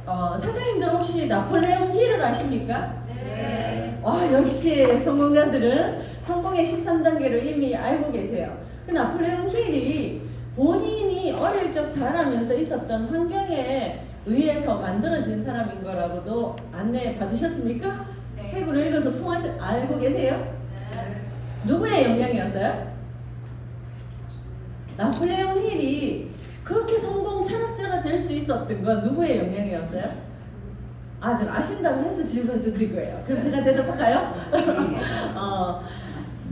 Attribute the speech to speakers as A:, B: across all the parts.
A: 사장님들 혹시 나폴레옹 힐을 아십니까?
B: 네.
A: 역시 성공자들은 성공의 13단계를 이미 알고 계세요. 그 나폴레옹 힐이 본인이 어릴 적 자라면서 있었던 환경에 의해서 만들어진 사람인 거라고도 안내 받으셨습니까?
B: 네.
A: 책을 읽어서 알고 계세요?
B: 네.
A: 누구의 영향이었어요? 나폴레옹 힐이 그렇게 성공 철학자가 될 수 있었던 건 누구의 영향이었어요? 좀 아신다고 해서 질문 드릴 거예요. 그럼 제가 대답할까요?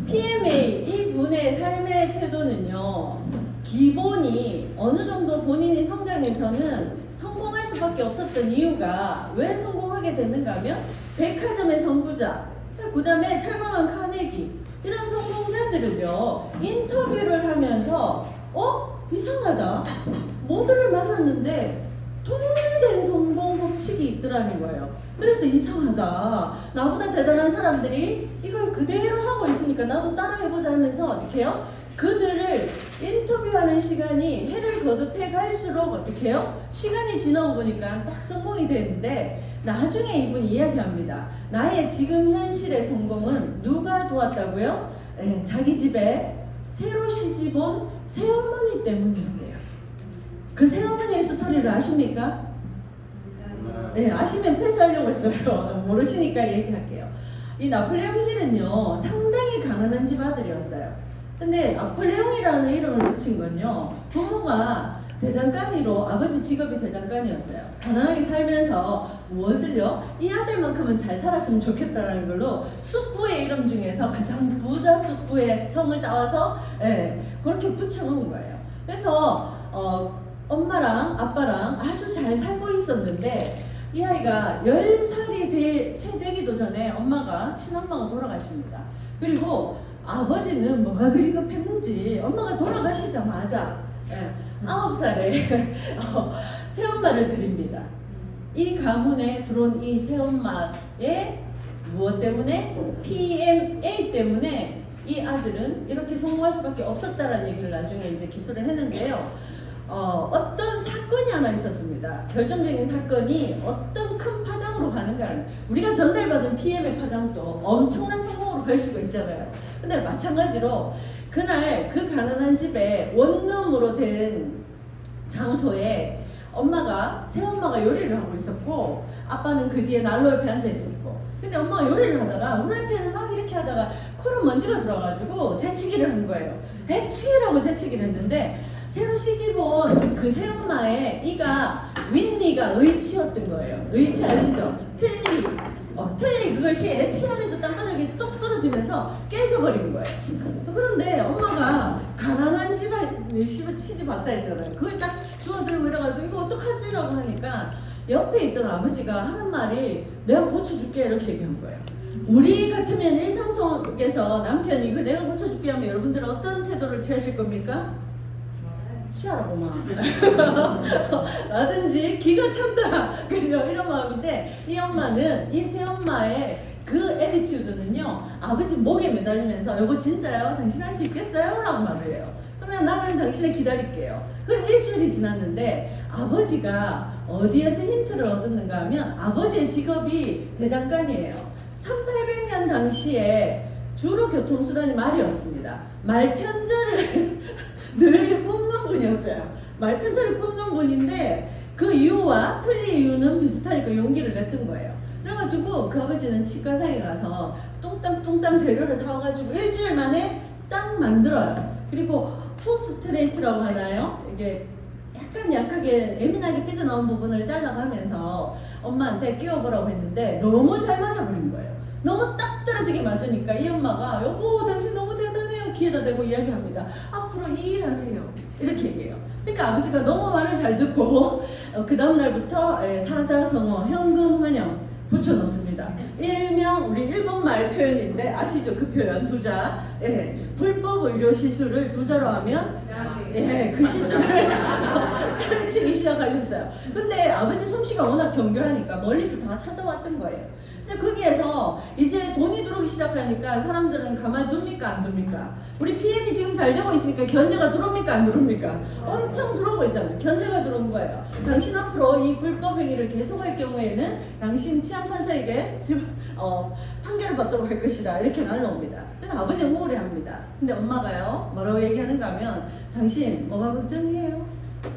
A: PMA 이분의 삶의 태도는요, 기본이 어느 정도 본인이 성장해서는 성공할 수밖에 없었던 이유가 왜 성공하게 됐는가 하면 백화점의 선구자, 그 다음에 철강한 카네기 이런 성공자들은요 인터뷰를 하면서 이상하다, 모두를 만났는데 통일된 성공 법칙이 있더라는 거예요. 그래서 이상하다, 나보다 대단한 사람들이 이걸 그대로 하고 있으니까 나도 따라해보자 하면서 어떻게 해요? 그들을 인터뷰하는 시간이 해를 거듭해 갈수록 어떻게 해요? 시간이 지나고 보니까 딱 성공이 되는데 나중에 이분이 이야기합니다. 나의 지금 현실의 성공은 누가 도왔다고요? 자기 집에 새로 시집 온 새어머니 때문이었대요. 그 새어머니의 스토리를 아십니까? 네, 아시면 패스하려고 했어요. 모르시니까 얘기할게요. 이 나폴레옹 힐은요 상당히 가난한 집 아들이었어요. 근데 나폴레옹이라는 이름을 붙인 건요, 부모가 대장간이로, 아버지 직업이 대장간이었어요. 가난하게 살면서 무엇을요? 이 아들만큼은 잘 살았으면 좋겠다는 걸로 숙부의 이름 중에서 가장 부자 숙부의 성을 따와서 그렇게 붙여놓은 거예요. 그래서 엄마랑 아빠랑 아주 잘 살고 있었는데 이 아이가 10살이 채 되기도 전에 친엄마가 돌아가십니다. 그리고 아버지는 뭐가 그리 급했는지 엄마가 돌아가시자마자 9살에 새엄마를 드립니다. 이 가문에 들어온 이 새엄마의 무엇 때문에? PMA 때문에 이 아들은 이렇게 성공할 수밖에 없었다라는 얘기를 나중에 이제 기술을 했는데요. 어떤 사건이 하나 있었습니다. 결정적인 사건이 어떤 큰 파장으로 가는가. 우리가 전달받은 PM의 파장도 엄청난 성공으로 갈 수가 있잖아요. 근데 마찬가지로 그날 그 가난한 집에 원룸으로 된 장소에 새엄마가 요리를 하고 있었고 아빠는 그 뒤에 난로 옆에 앉아 있었고, 근데 엄마가 요리를 하다가 후라이팬을 막 이렇게 하다가 코로 먼지가 들어가지고 재치기를 한 거예요. 해치라고 재치기를 했는데 새로 시집온 그 새엄마의 윗니가 의치였던 거예요. 의치 아시죠? 틀니 그것이 애치하면서 땅바닥에 똑 떨어지면서 깨져버린 거예요. 그런데 엄마가 가난한 집에 시집 왔다 했잖아요. 그걸 딱 주워들고 이래가지고 이거 어떡하지라고 하니까 옆에 있던 아버지가 하는 말이 내가 고쳐줄게 이렇게 얘기한 거예요. 우리 같으면 일상 속에서 남편이 이거 내가 고쳐줄게 하면 여러분들은 어떤 태도를 취하실 겁니까? 치아라고만 라든지 기가 찬다, 그죠? 이런 마음인데 이 새엄마의 그 애티튜드는요 아버지 목에 매달리면서 여보 진짜요? 당신 할 수 있겠어요? 라고 말을 해요. 그러면 나는 당신을 기다릴게요. 그럼 일주일이 지났는데 아버지가 어디에서 힌트를 얻었는가 하면 아버지의 직업이 대장간이에요. 1800년 당시에 주로 교통수단이 말이었습니다. 말편자를 늘 굽는 분이었어요. 말편자를 굽는 분인데 그 이유와 틀린 이유는 비슷하니까 용기를 냈던 거예요. 그래가지고 그 아버지는 치과상에 가서 뚱땅 재료를 사와가지고 일주일 만에 딱 만들어요. 그리고 포스트레이트라고 하나요? 이게 약간 약하게 예민하게 삐져나온 부분을 잘라가면서 엄마한테 끼워보라고 했는데 너무 잘 맞아버린 거예요. 너무 딱 떨어지게 맞으니까 이 엄마가 여보 당신 너무 대단해요 귀에다 대고 이야기합니다. 앞으로 이 일 하세요 이렇게 얘기해요. 그러니까 아버지가 너무 말을 잘 듣고 그 다음 날부터 사자성어 현금 환영 붙여놓습니다. 일명 우리 일본말 표현인데 아시죠? 그 표현 두자. 불법 의료 시술을 두자로 하면 그 시술을 가르치기 시작하셨어요. 근데 아버지 솜씨가 워낙 정교하니까 멀리서 다 찾아왔던 거예요. 근데 거기에서 이제 돈이 들어오기 들어오기 시작하니까 사람들은 가만히 둡니까 안 둡니까? 우리 PM이 지금 잘 되고 있으니까 견제가 들어옵니까 안 들어옵니까? 엄청 들어오고 있잖아요. 견제가 들어온 거예요. 당신 앞으로 이 불법 행위를 계속할 경우에는 당신 치안판사에게 지금 판결을 받도록 할 것이다 이렇게 날라옵니다. 그래서 아버지는 우울해합니다. 근데 엄마가요 뭐라고 얘기하는가 하면 당신 뭐가 걱정이에요?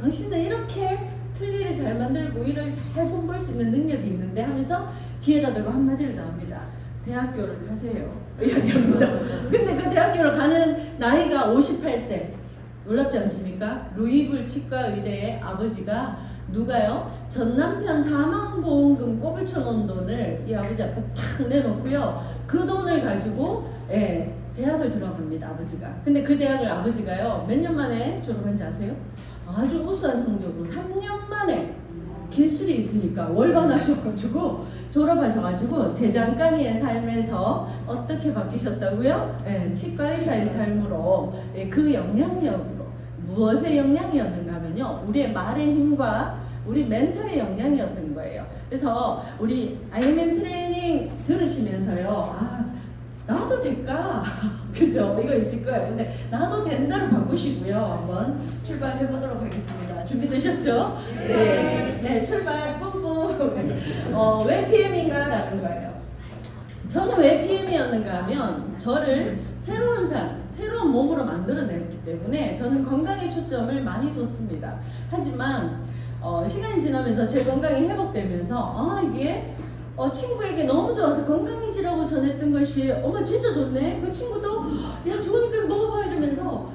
A: 당신은 이렇게 틀니를 잘 만들고 일을 잘 손볼 수 있는 능력이 있는데 하면서 귀에다 대고 한마디를 나옵니다. 대학교를 가세요. 이야기합니다. 근데 그 대학교를 가는 나이가 58세. 놀랍지 않습니까? 루이불 치과의대의 아버지가 누가요? 전 남편 사망보험금 꼽을 쳐놓은 돈을 이 아버지 앞에 탁 내놓고요. 그 돈을 가지고 대학을 들어갑니다. 아버지가. 근데 그 대학을 아버지가요. 몇 년 만에 졸업한지 아세요? 아주 우수한 성적으로 3년 만에 기술이 있으니까 월반하셔가지고 졸업하셔가지고 대장간이의 삶에서 어떻게 바뀌셨다고요? 치과의사의 삶으로 그 영향력으로 무엇의 영향이었는가 하면요 우리의 말의 힘과 우리 멘탈의 영향이었던 거예요. 그래서 우리 IMM 트레이닝 들으시면서요 나도 될까? 그죠? 이거 있을 거예요. 근데 나도 된다로 바꾸시고요. 한번 출발해 보도록 하겠습니다. 준비되셨죠? 네, 출발 뿜뿜. 왜 PM인가? 라는 거예요. 저는 왜 PM이었는가 하면 저를 새로운 삶, 새로운 몸으로 만들어냈기 때문에 저는 건강에 초점을 많이 뒀습니다. 하지만 시간이 지나면서 제 건강이 회복되면서 이게 친구에게 너무 좋아서 건강해지라고 전했던 것이 어머 진짜 좋네. 그 친구도 야 좋으니까 먹어봐 이러면서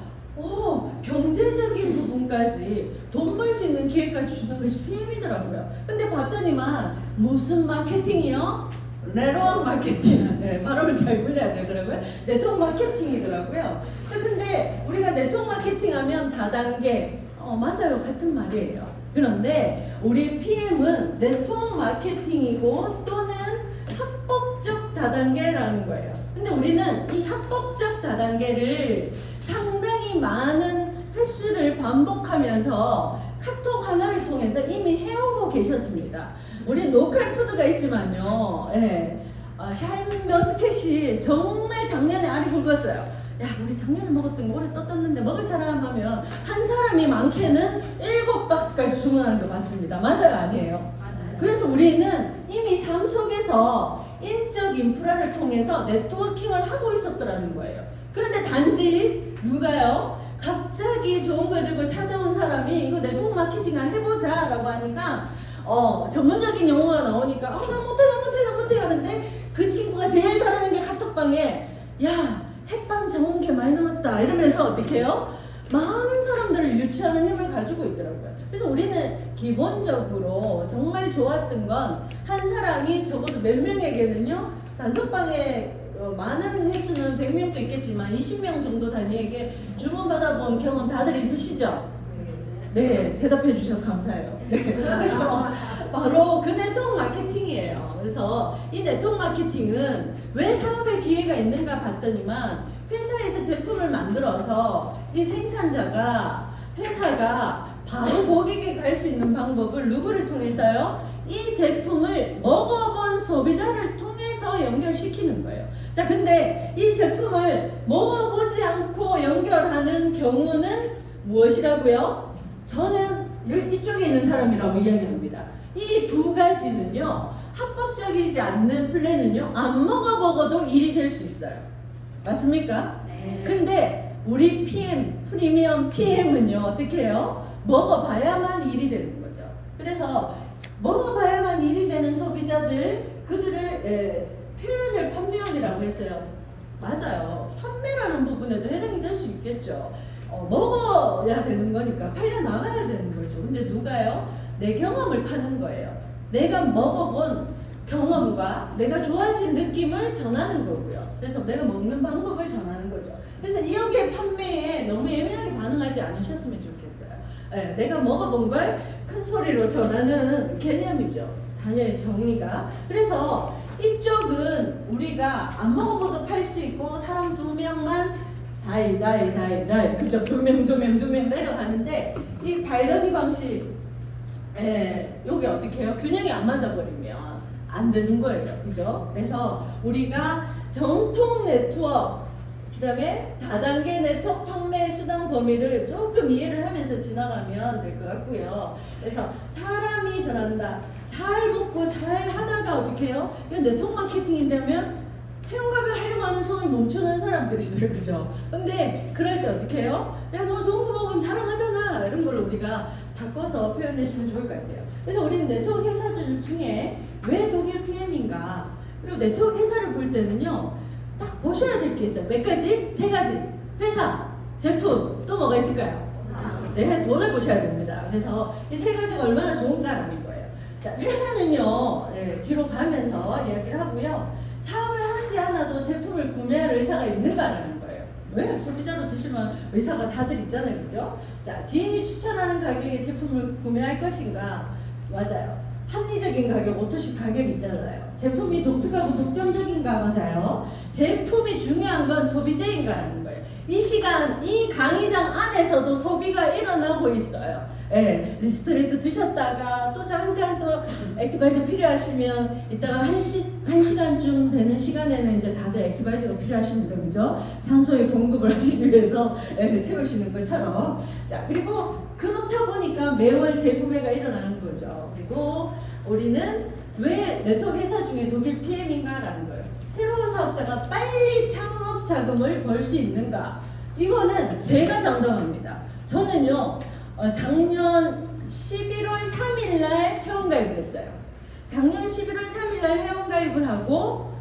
A: 경제적인 부분까지 돈 벌 수 있는 기회까지 주는 것이 PM이더라고요. 근데 봤더니만 무슨 마케팅이요? 레로원 마케팅. 발음을 잘 굴려야 되더라고요. 네트워크 마케팅이더라고요. 근데 우리가 네트워크 마케팅 하면 다단계 맞아요. 같은 말이에요. 그런데 우리 PM은 네트워크 마케팅이고 또는 합법적 다단계라는 거예요. 근데 우리는 이 합법적 다단계를 상당히 많은 횟수를 반복하면서 카톡 하나를 통해서 이미 해오고 계셨습니다. 우리 로컬 푸드가 있지만요. 샤인머스켓이 정말 작년에 알이 굵었어요. 야 우리 작년에 먹었던 거 올해 떴는데 먹을 사람 하면 한 사람이 많게는 7박스까지 주문하는 거 맞습니다. 맞아요 아니에요? 맞아요. 그래서 우리는 이미 삶 속에서 인적 인프라를 통해서 네트워킹을 하고 있었더라는 거예요. 그런데 단지 누가요? 갑자기 좋은 걸 들고 찾아온 사람이 이거 네트워크 마케팅을 해보자 라고 하니까 전문적인 용어가 나오니까 나 못해 하는데 그 친구가 제일 잘하는 게 카톡방에 야 햇밤 정온 게 많이 남았다 이러면서 어떻게 해요? 많은 사람들을 유치하는 힘을 가지고 있더라고요. 그래서 우리는 기본적으로 정말 좋았던 건 한 사람이 적어도 몇 명에게는요 단톡방에 많은 횟수는 100명도 있겠지만 20명 정도 단위에게 주문받아본 경험 다들 있으시죠? 네, 대답해 주셔서 감사해요. 네, 그래서 바로 그 네트워크 마케팅이에요. 그래서 이 네트워크 마케팅은 왜 사업의 기회가 있는가 봤더니만 회사에서 제품을 만들어서 이 생산자가 회사가 바로 고객에게 갈 수 있는 방법을 누구를 통해서요? 이 제품을 먹어본 소비자를 통해서 연결시키는 거예요. 자, 근데 이 제품을 먹어보지 않고 연결하는 경우는 무엇이라고요? 저는 이쪽에 있는 사람이라고 이야기합니다. 이 두 가지는요, 합법적이지 않는 플랜은요, 안 먹어보고도 일이 될 수 있어요. 맞습니까? 네. 근데 우리 PM, 프리미엄 PM은요, 어떻게 해요? 먹어봐야만 일이 되는 거죠. 그래서 먹어봐야만 일이 되는 소비자들, 그들을 표현을 판매원이라고 했어요. 맞아요. 판매라는 부분에도 해당이 될 수 있겠죠. 먹어야 되는 거니까 팔려나가야 되는 거죠. 근데 누가요? 내 경험을 파는 거예요. 내가 먹어본 경험과 내가 좋아진 느낌을 전하는 거고요. 그래서 내가 먹는 방법을 전하는 거죠. 그래서 여기에 판매에 너무 예민하게 반응하지 않으셨으면 좋겠어요. 내가 먹어본 걸 큰 소리로 전하는 개념이죠. 단어의 정의가. 그래서 이쪽은 우리가 안 먹어봐도 팔 수 있고 사람 2명만 다이 그죠? 2명 내려가는데 이 바이러니 방식 여기 어떻게 해요? 균형이 안 맞아버리면 안 되는 거예요. 그죠? 그래서 우리가 정통 네트워크, 그 다음에 다단계 네트워크 판매 수단 범위를 조금 이해를 하면서 지나가면 될 것 같고요. 그래서 사람이 전한다. 잘 먹고 잘 하다가 어떻게 해요? 이건 네트워크 마케팅인데면 회원가입을 하려고 하는 손을 멈추는 사람들이 있어요. 그죠? 근데 그럴 때 어떻게 해요? 야, 너 좋은 거 먹으면 자랑하잖아. 이런 걸 우리가 바꿔서 표현해 주면 좋을 것 같아요. 그래서 우리는 네트워크 회사들 중에 왜 독일 PM인가? 그리고 네트워크 회사를 볼 때는요, 딱 보셔야 될 게 있어요. 몇 가지? 세 가지. 회사, 제품, 또 뭐가 있을까요? 네, 돈을 보셔야 됩니다. 그래서 이 세 가지가 얼마나 좋은가라는 거예요. 자, 회사는요, 뒤로 가면서 이야기를 하고요. 사업을 하지 않아도 제품을 구매할 의사가 있는가라는 거예요. 왜? 소비자로 드시면 의사가 다들 있잖아요. 그죠? 자, 지인이 추천하는 가격에 제품을 구매할 것인가? 맞아요. 합리적인 가격, 오토식 가격 있잖아요. 제품이 독특하고 독점적인가? 맞아요. 제품이 중요한 건 소비재인가라는 거예요. 이 시간, 이 강의장 안에서도 소비가 일어나고 있어요. 예, 리스토레이트 드셨다가 또 잠깐 또 액티바이저 필요하시면 이따가 한 시간쯤 되는 시간에는 이제 다들 액티바이저가 필요하십니다. 그죠? 산소의 공급을 하시기 위해서 채우시는 것처럼. 자, 그리고 그렇다 보니까 매월 재구매가 일어나는 거죠. 그리고 우리는 왜 네트워크 회사 중에 독일 PM인가라는 거예요. 새로운 사업자가 빨리 창업 자금을 벌 수 있는가? 이거는 제가 장담합니다. 저는요, 작년 11월 3일 날 회원가입을 했어요. 작년 11월 3일 날 회원가입을 하고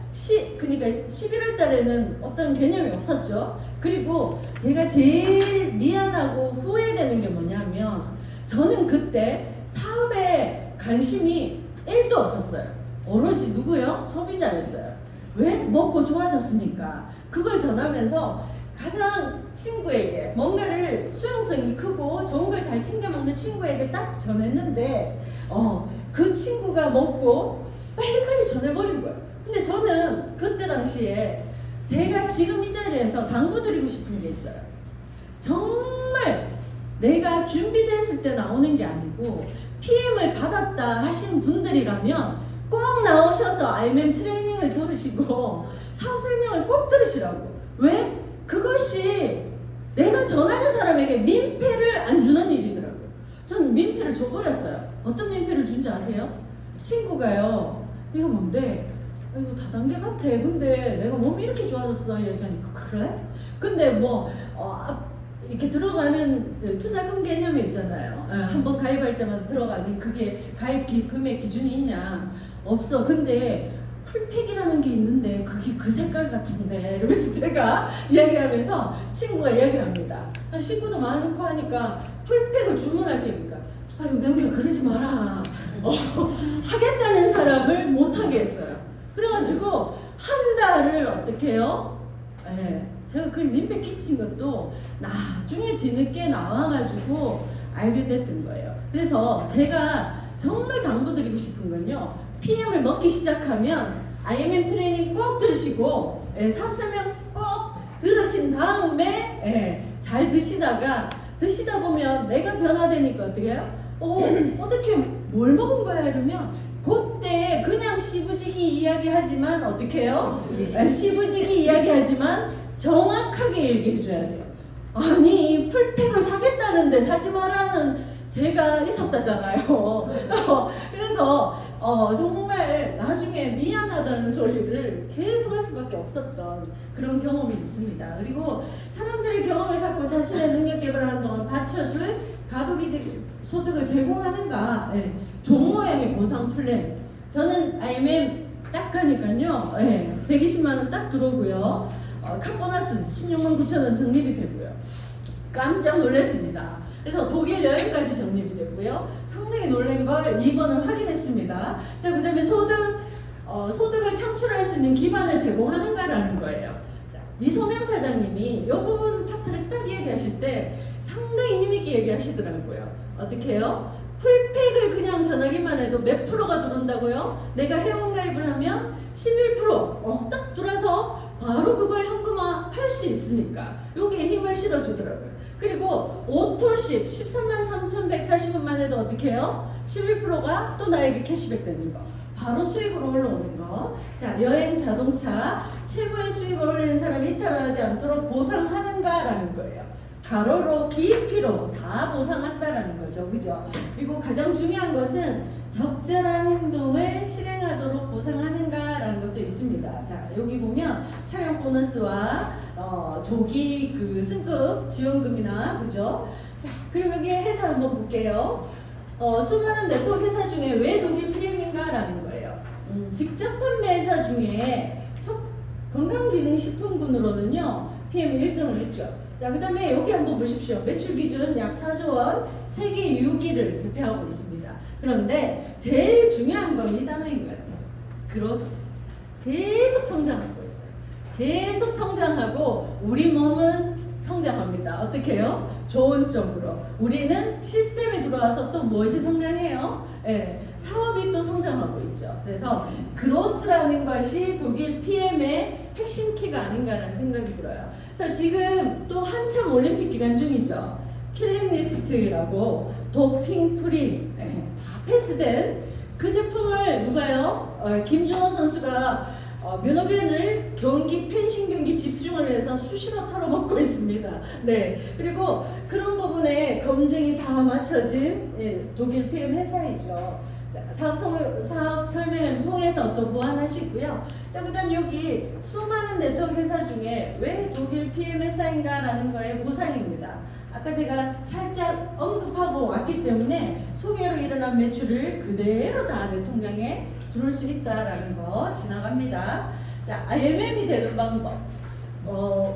A: 그러니까 11월 달에는 어떤 개념이 없었죠. 그리고 제가 제일 미안하고 후회되는 게 뭐냐면 저는 그때 사업에 관심이 1도 없었어요. 오로지 누구요? 소비자였어요. 왜? 먹고 좋아졌으니까. 그걸 전하면서 가장 친구에게 뭔가를 수용성이 크고 좋은 걸 잘 챙겨 먹는 친구에게 딱 전했는데 그 친구가 먹고 빨리빨리 전해버린 거예요. 근데 저는 그때 당시에 제가 지금 이 자리에서 당부드리고 싶은 게 있어요. 정말 내가 준비됐을 때 나오는 게 아니고 PM을 받았다 하시는 분들이라면 꼭 나오셔서 RMM 트레이닝을 들으시고 사업 설명을 꼭 들으시라고. 왜? 그것이 내가 전하는 사람에게 민폐를 안 주는 일이더라고요. 저는 민폐를 줘버렸어요. 어떤 민폐를 준지 아세요? 친구가요, 이거 뭔데? 이거 다단계 같아. 근데 내가 몸이 이렇게 좋아졌어. 이러니까 그래? 근데 이렇게 들어가는 투자금 개념이 있잖아요. 한번 가입할 때마다 들어가는 그게 가입 금액 기준이 있냐? 없어. 근데 풀팩이라는 게 있는데 그게 그 색깔 같은데 이러면서 제가 이야기하면서 친구가 이야기합니다. 식구도 많고 하니까 풀팩을 주문할 테니까 아유 명기야 그러지 마라. 하겠다는 사람을 못하게 했어요. 그래가지고 한 달을 어떻게 해요? 제가 그걸 민폐 끼친 것도 나중에 뒤늦게 나와가지고 알게 됐던 거예요. 그래서 제가 정말 당부드리고 싶은 건요. PM을 먹기 시작하면 IMM 트레이닝 꼭 들으시고 사업 설명 꼭 들으신 다음에 잘 드시다 보면 내가 변화되니까 어떻게 해요? 어떻게 뭘 먹은 거야 이러면 그때 그냥 시부지기 이야기하지만 어떻게 해요? 시부지기 이야기하지만 정확하게 얘기해줘야 돼요. 아니 풀팩을 사겠다는데 사지 마라는 제가 있었다잖아요. 그래서 정말 나중에 미안하다는 소리를 계속 할 수밖에 없었던 그런 경험이 있습니다. 그리고 사람들의 경험을 쌓고 자신의 능력 개발하는 동안 받쳐줄 가독이직 소득을 제공하는가? 종 모양의 보상 플랜. 저는 IMM 딱 가니까요. 120만 원 딱 들어오고요. 카보너스 16만 9천 원 적립이 되고요. 깜짝 놀랐습니다. 그래서 독일 여행까지 적립이 됐고요. 상당히 놀란 걸 2번을 확인했습니다. 자, 그 다음에 소득을 창출할 수 있는 기반을 제공하는가라는 거예요. 자, 이소명 사장님이 이 부분 파트를 딱 얘기하실 때 상당히 힘있게 얘기하시더라고요. 어떻게 해요? 풀팩을 그냥 전하기만 해도 몇 프로가 들어온다고요? 내가 회원가입을 하면 11% 딱 들어서 바로 그걸 현금화 할 수 있으니까 여기에 힘을 실어주더라고요. 그리고 오토십 13만 3,140원만 해도 어떻게 해요? 11%가 또 나에게 캐시백 되는 거. 바로 수익으로 올라오는 거. 자, 여행, 자동차 최고의 수익을 올리는 사람이 이탈하지 않도록 보상하는가라는 거예요. 가로로 깊이로 다 보상한다라는 거죠. 그죠? 그리고 가장 중요한 것은 적절한 행동을 실행하도록 보상하는가라는 것도 있습니다. 자, 여기 보면 촬영 보너스와 조기 그 승급 지원금이나 그죠? 자, 그리고 여기 회사 한번 볼게요. 수많은 네트워크 회사 중에 왜 독일 PM인가라는 거예요. 직접 판매회사 중에 건강기능식품군으로는요 PM 1등을 했죠. 자, 그 다음에 여기 한번 보십시오. 매출 기준 약 4조 원, 세계 6위를 제패하고 있습니다. 그런데 제일 중요한 건 이 단어인 것 같아요. 그로스. 계속 성장하고 있어요. 계속 성장하고 우리 몸은 성장합니다. 어떻게 해요? 좋은 쪽으로. 우리는 시스템에 들어와서 또 무엇이 성장해요? 예, 사업이 또 성장하고 있죠. 그래서 그로스라는 것이 독일 PM의 핵심 키가 아닌가라는 생각이 들어요. 그래서 지금 또 한참 올림픽 기간 중이죠. 킬링리스트라고 도핑 프리 다 패스된 그 제품을 누가요? 김준호 선수가 면허견을 경기 펜싱 경기 집중을 위해서 수시로 털어먹고 있습니다. 네, 그리고 그런 부분에 검증이 다 맞춰진 독일 PM 회사이죠. 자, 사업 설명을 통해서 또 보완하시고요. 자, 그다음 여기 수많은 네트워크 회사 중에 왜 독일 PM 회사인가라는 거의 보상입니다. 아까 제가 살짝 언급하고 왔기 때문에 소개로 일어난 매출을 그대로 다 내 통장에 들어올 수 있다라는 거 지나갑니다. 자, IMM이 되는 방법.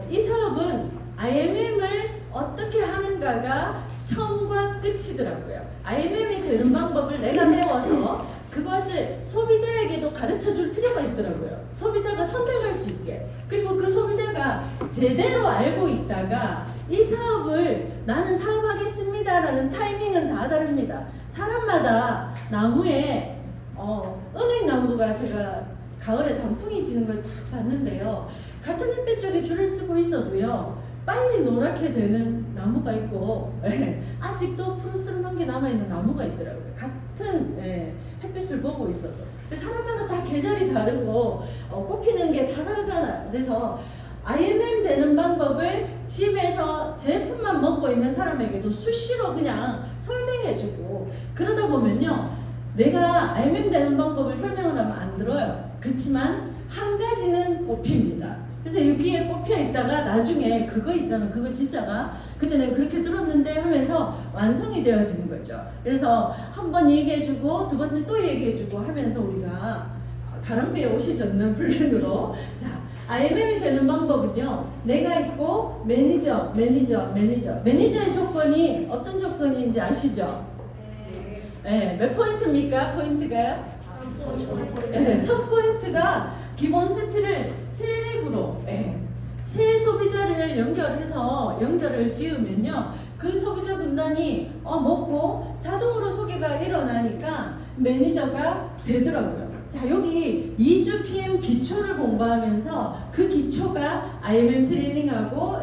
A: 이 사업은 IMM을 어떻게 하는가가 처음과 끝이더라고요. IMM이 되는 방법을 내가 배워서 그것을 소비자에게도 가르쳐 줄 필요가 있더라고요. 소비자가 선택할 수 있게. 그리고 그 소비자가 제대로 알고 있다가 이 사업을 나는 사업하겠습니다라는 타이밍은 다 다릅니다. 사람마다 나무에 은행나무가 제가 가을에 단풍이 지는 걸 다 봤는데요. 같은 햇빛 쪽에 줄을 쓰고 있어도요. 빨리 노랗게 되는 나무가 있고 아직도 푸르스름한 게 남아있는 나무가 있더라고요. 같은 햇빛을 보고 있어도. 사람마다 다 계절이 다르고 꽃피는 게 다 다르잖아요. 그래서 IMM 되는 방법을 집에서 제품만 먹고 있는 사람에게도 수시로 그냥 설명해주고 그러다 보면요. 내가 IMM 되는 방법을 설명을 하면 안 들어요. 그렇지만 한 가지는 꼽힙니다. 그래서 여기에 꼽혀 있다가 나중에 그거 있잖아. 그거 진짜가 그때 내가 그렇게 들었는데 하면서 완성이 되어지는 거죠. 그래서 한 번 얘기해주고 두 번째 또 얘기해주고 하면서 우리가 가랑비에 옷이 젖는 플랜으로 자 IMM이 되는 방법은요. 내가 있고 매니저의 조건이 어떤 조건인지 아시죠? 네, 몇 포인트입니까? 포인트가요? 네, 첫 포인트가 기본 세트를 세렉으로 세 소비자를 연결을 지으면요. 그 소비자 군단이 먹고 자동으로 소개가 일어나니까 매니저가 되더라고요. 자, 여기 2주 PM 기초를 공부하면서 그 기초가 IMM 트레이닝하고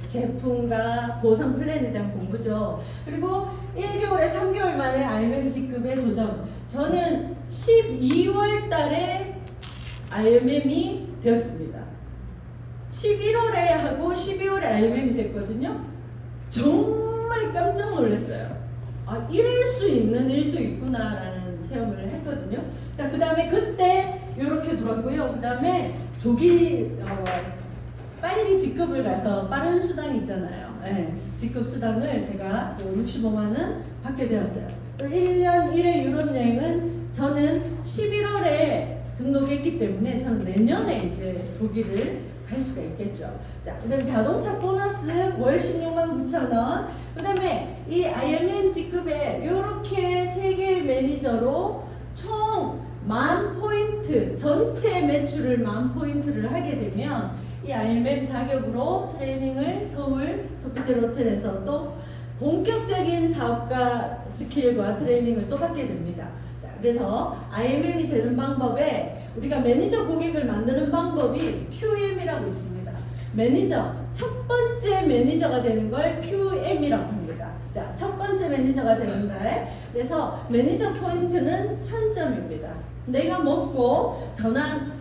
A: 제품과 보상 플랜에 대한 공부죠. 그리고 1개월에 3개월 만에 IMM 직급에 도전. 저는 12월 달에 IMM이 되었습니다. 11월에 하고 12월에 IMM이 됐거든요. 정말 깜짝 놀랐어요. 아, 이럴 수 있는 일도 있구나라는 체험을 했거든요. 자, 그 다음에 그때 이렇게 들었고요. 그 다음에 빨리 직급을 가서 빠른 수당 있잖아요. 직급 수당을 제가 65만원 받게 되었어요. 1년 1회 유럽 여행은 저는 11월에 등록했기 때문에 저는 내년에 이제 독일을 갈 수가 있겠죠. 자, 그다음 자동차 보너스 월 16만 9천원. 그다음에 이 IMM 직급에 이렇게 3개의 매니저로 총 10,000포인트, 전체 매출을 10,000포인트를 하게 되면 이 IMM 자격으로 트레이닝을 서울 소피텔 호텔에서 또 본격적인 사업가 스킬과 트레이닝을 또 받게 됩니다. 자, 그래서 IMM이 되는 방법에 우리가 매니저 고객을 만드는 방법이 QM이라고 있습니다. 매니저, 첫 번째 매니저가 되는 걸 QM이라고 합니다. 자, 첫 번째 매니저가 되는 걸 그래서 매니저 포인트는 1000점입니다. 내가 먹고 전한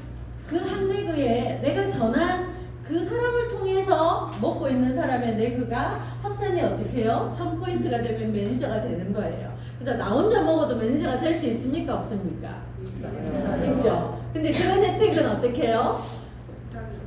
A: 그 한 내그에 내가 전한 그 사람을 통해서 먹고 있는 사람의 내그가 합산이 어떻게 해요? 1000포인트가 되면 매니저가 되는 거예요. 그래서 나 혼자 먹어도 매니저가 될 수 있습니까? 없습니까? 있죠. 근데 그런 혜택은 어떻게 해요?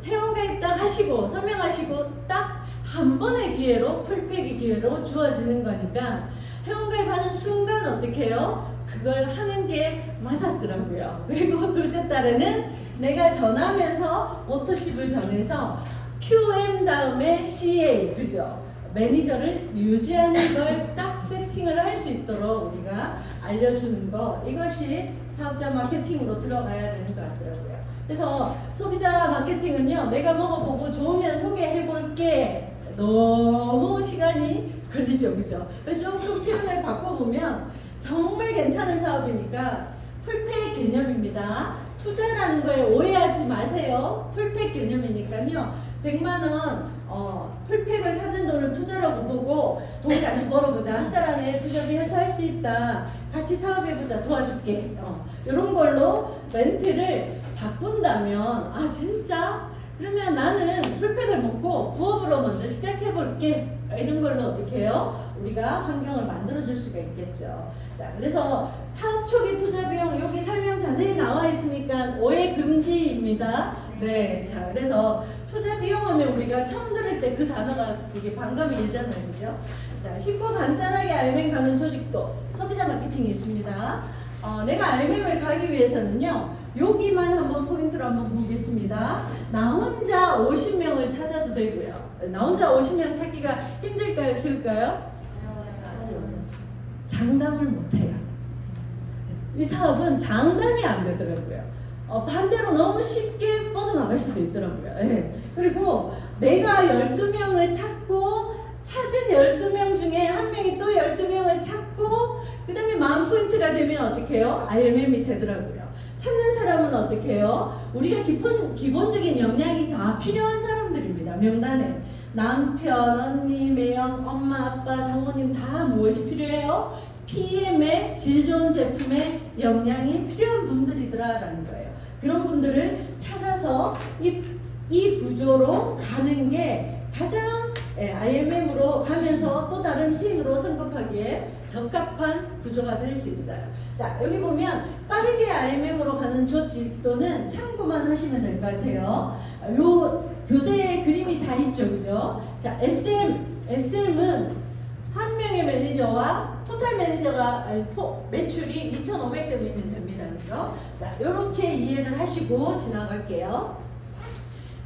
A: 회원가입 딱 하시고 설명하시고 딱 한 번의 기회로 풀팩의 기회로 주어지는 거니까 회원가입하는 순간 어떻게 해요? 그걸 하는 게 맞았더라고요. 그리고 둘째 딸에는 내가 전하면서 오토십을 전해서 QM 다음에 CA, 그죠? 매니저를 유지하는 걸 딱 세팅을 할 수 있도록 우리가 알려주는 거, 이것이 사업자 마케팅으로 들어가야 되는 것 같더라고요. 그래서 소비자 마케팅은요, 내가 먹어보고 좋으면 소개해볼게. 너무 시간이 걸리죠, 그죠? 조금 표현을 바꿔보면 정말 괜찮은 사업이니까 풀팩 개념입니다. 투자라는 거에 오해하지 마세요. 풀팩 개념이니까요. 100만원 풀팩을 사는 돈을 투자라고 보고 돈 같이 벌어보자. 한 달 안에 투자비 해서 할 수 있다. 같이 사업해보자. 도와줄게. 이런 걸로 멘트를 바꾼다면 아 진짜? 그러면 나는 풀팩을 먹고 부업으로 먼저 시작해볼게. 이런 걸로 어떻게 해요? 우리가 환경을 만들어줄 수가 있겠죠. 자, 그래서 사업 초기 투자 비용 여기 설명 자세히 나와 있으니까 오해 금지입니다. 네, 자, 그래서 투자 비용 하면 우리가 처음 들을 때 그 단어가 되게 반감이 일잖아요, 그죠? 자, 쉽고 간단하게 RMM 가는 조직도 소비자 마케팅이 있습니다. 내가 RMM을 가기 위해서는요, 여기만 한번 포인트로 한번 보겠습니다. 나 혼자 50명을 찾아도 되고요. 나 혼자 50명 찾기가 힘들까요, 쉬울까요? 장담을 못해요. 이 사업은 장담이 안 되더라고요. 반대로 너무 쉽게 뻗어나갈 수도 있더라고요. 예. 그리고 내가 12명을 찾고 찾은 12명 중에 한 명이 또 12명을 찾고 그 다음에 만 포인트가 되면 어떻게 해요? RMM이 되더라고요. 찾는 사람은 어떻게 해요? 우리가 기본적인 역량이 다 필요한 사람들입니다. 명단에 남편, 언니, 매형, 엄마, 아빠, 장모님 다 무엇이 필요해요? PM의 질 좋은 제품의 역량이 필요한 분들이더라라는 거예요. 그런 분들을 찾아서 이 구조로 가는 게 가장 IMM으로 가면서 또 다른 핀으로 성급하기에 적합한 구조가 될 수 있어요. 자, 여기 보면 빠르게 IMM으로 가는 조직도는 참고만 하시면 될 것 같아요. 요 교재에 그림이 다 있죠, 그죠? 자, SM은 한 명의 매니저와 토탈 매니저가 매출이 2,500점이면 됩니다, 그죠? 자, 요렇게 이해를 하시고 지나갈게요.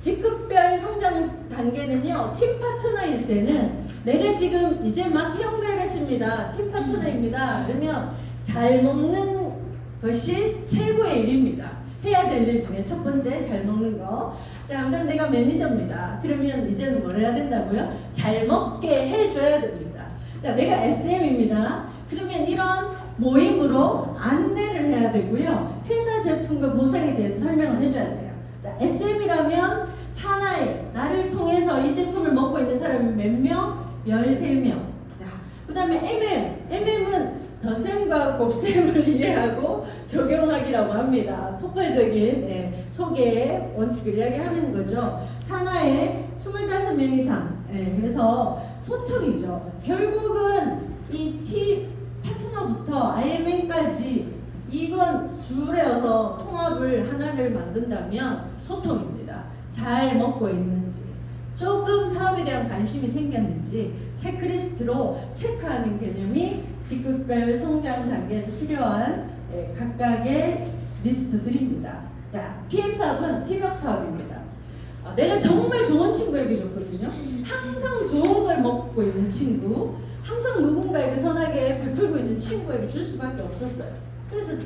A: 직급별 성장 단계는요, 팀 파트너일 때는 내가 지금 이제 막 회원가입했습니다. 팀 파트너입니다. 그러면 잘 먹는 것이 최고의 일입니다. 해야 될 일 중에 첫 번째 잘 먹는 거. 자, 그럼 내가 매니저입니다. 그러면 이제는 뭘 해야 된다고요? 잘 먹게 해줘야 됩니다. 자, 내가 SM입니다. 그러면 이런 모임으로 안내를 해야 되고요. 회사 제품과 보상에 대해서 설명을 해줘야 돼요. 자, SM이라면 사나이, 나를 통해서 이 제품을 먹고 있는 사람이 몇 명? 13명. 자, 그 다음에 MM은 덧셈과 곱셈을 이해하고 적용하기라고 합니다. 폭발적인 소개의 원칙을 이야기하는 거죠. 산하에 25명 이상. 그래서 소통이죠. 결국은 이 T 파트너부터 IMA까지 이건 줄여서 통합을 하나를 만든다면 소통입니다. 잘 먹고 있는지, 조금 사업에 대한 관심이 생겼는지 체크리스트로 체크하는 개념이 직급별 성장 단계에서 필요한 각각의 리스트들입니다. 자, PM 사업은 팀워크 사업입니다. 내가 정말 좋은 친구에게 줬거든요. 항상 좋은 걸 먹고 있는 친구, 항상 누군가에게 선하게 베풀고 있는 친구에게 줄 수밖에 없었어요. 그래서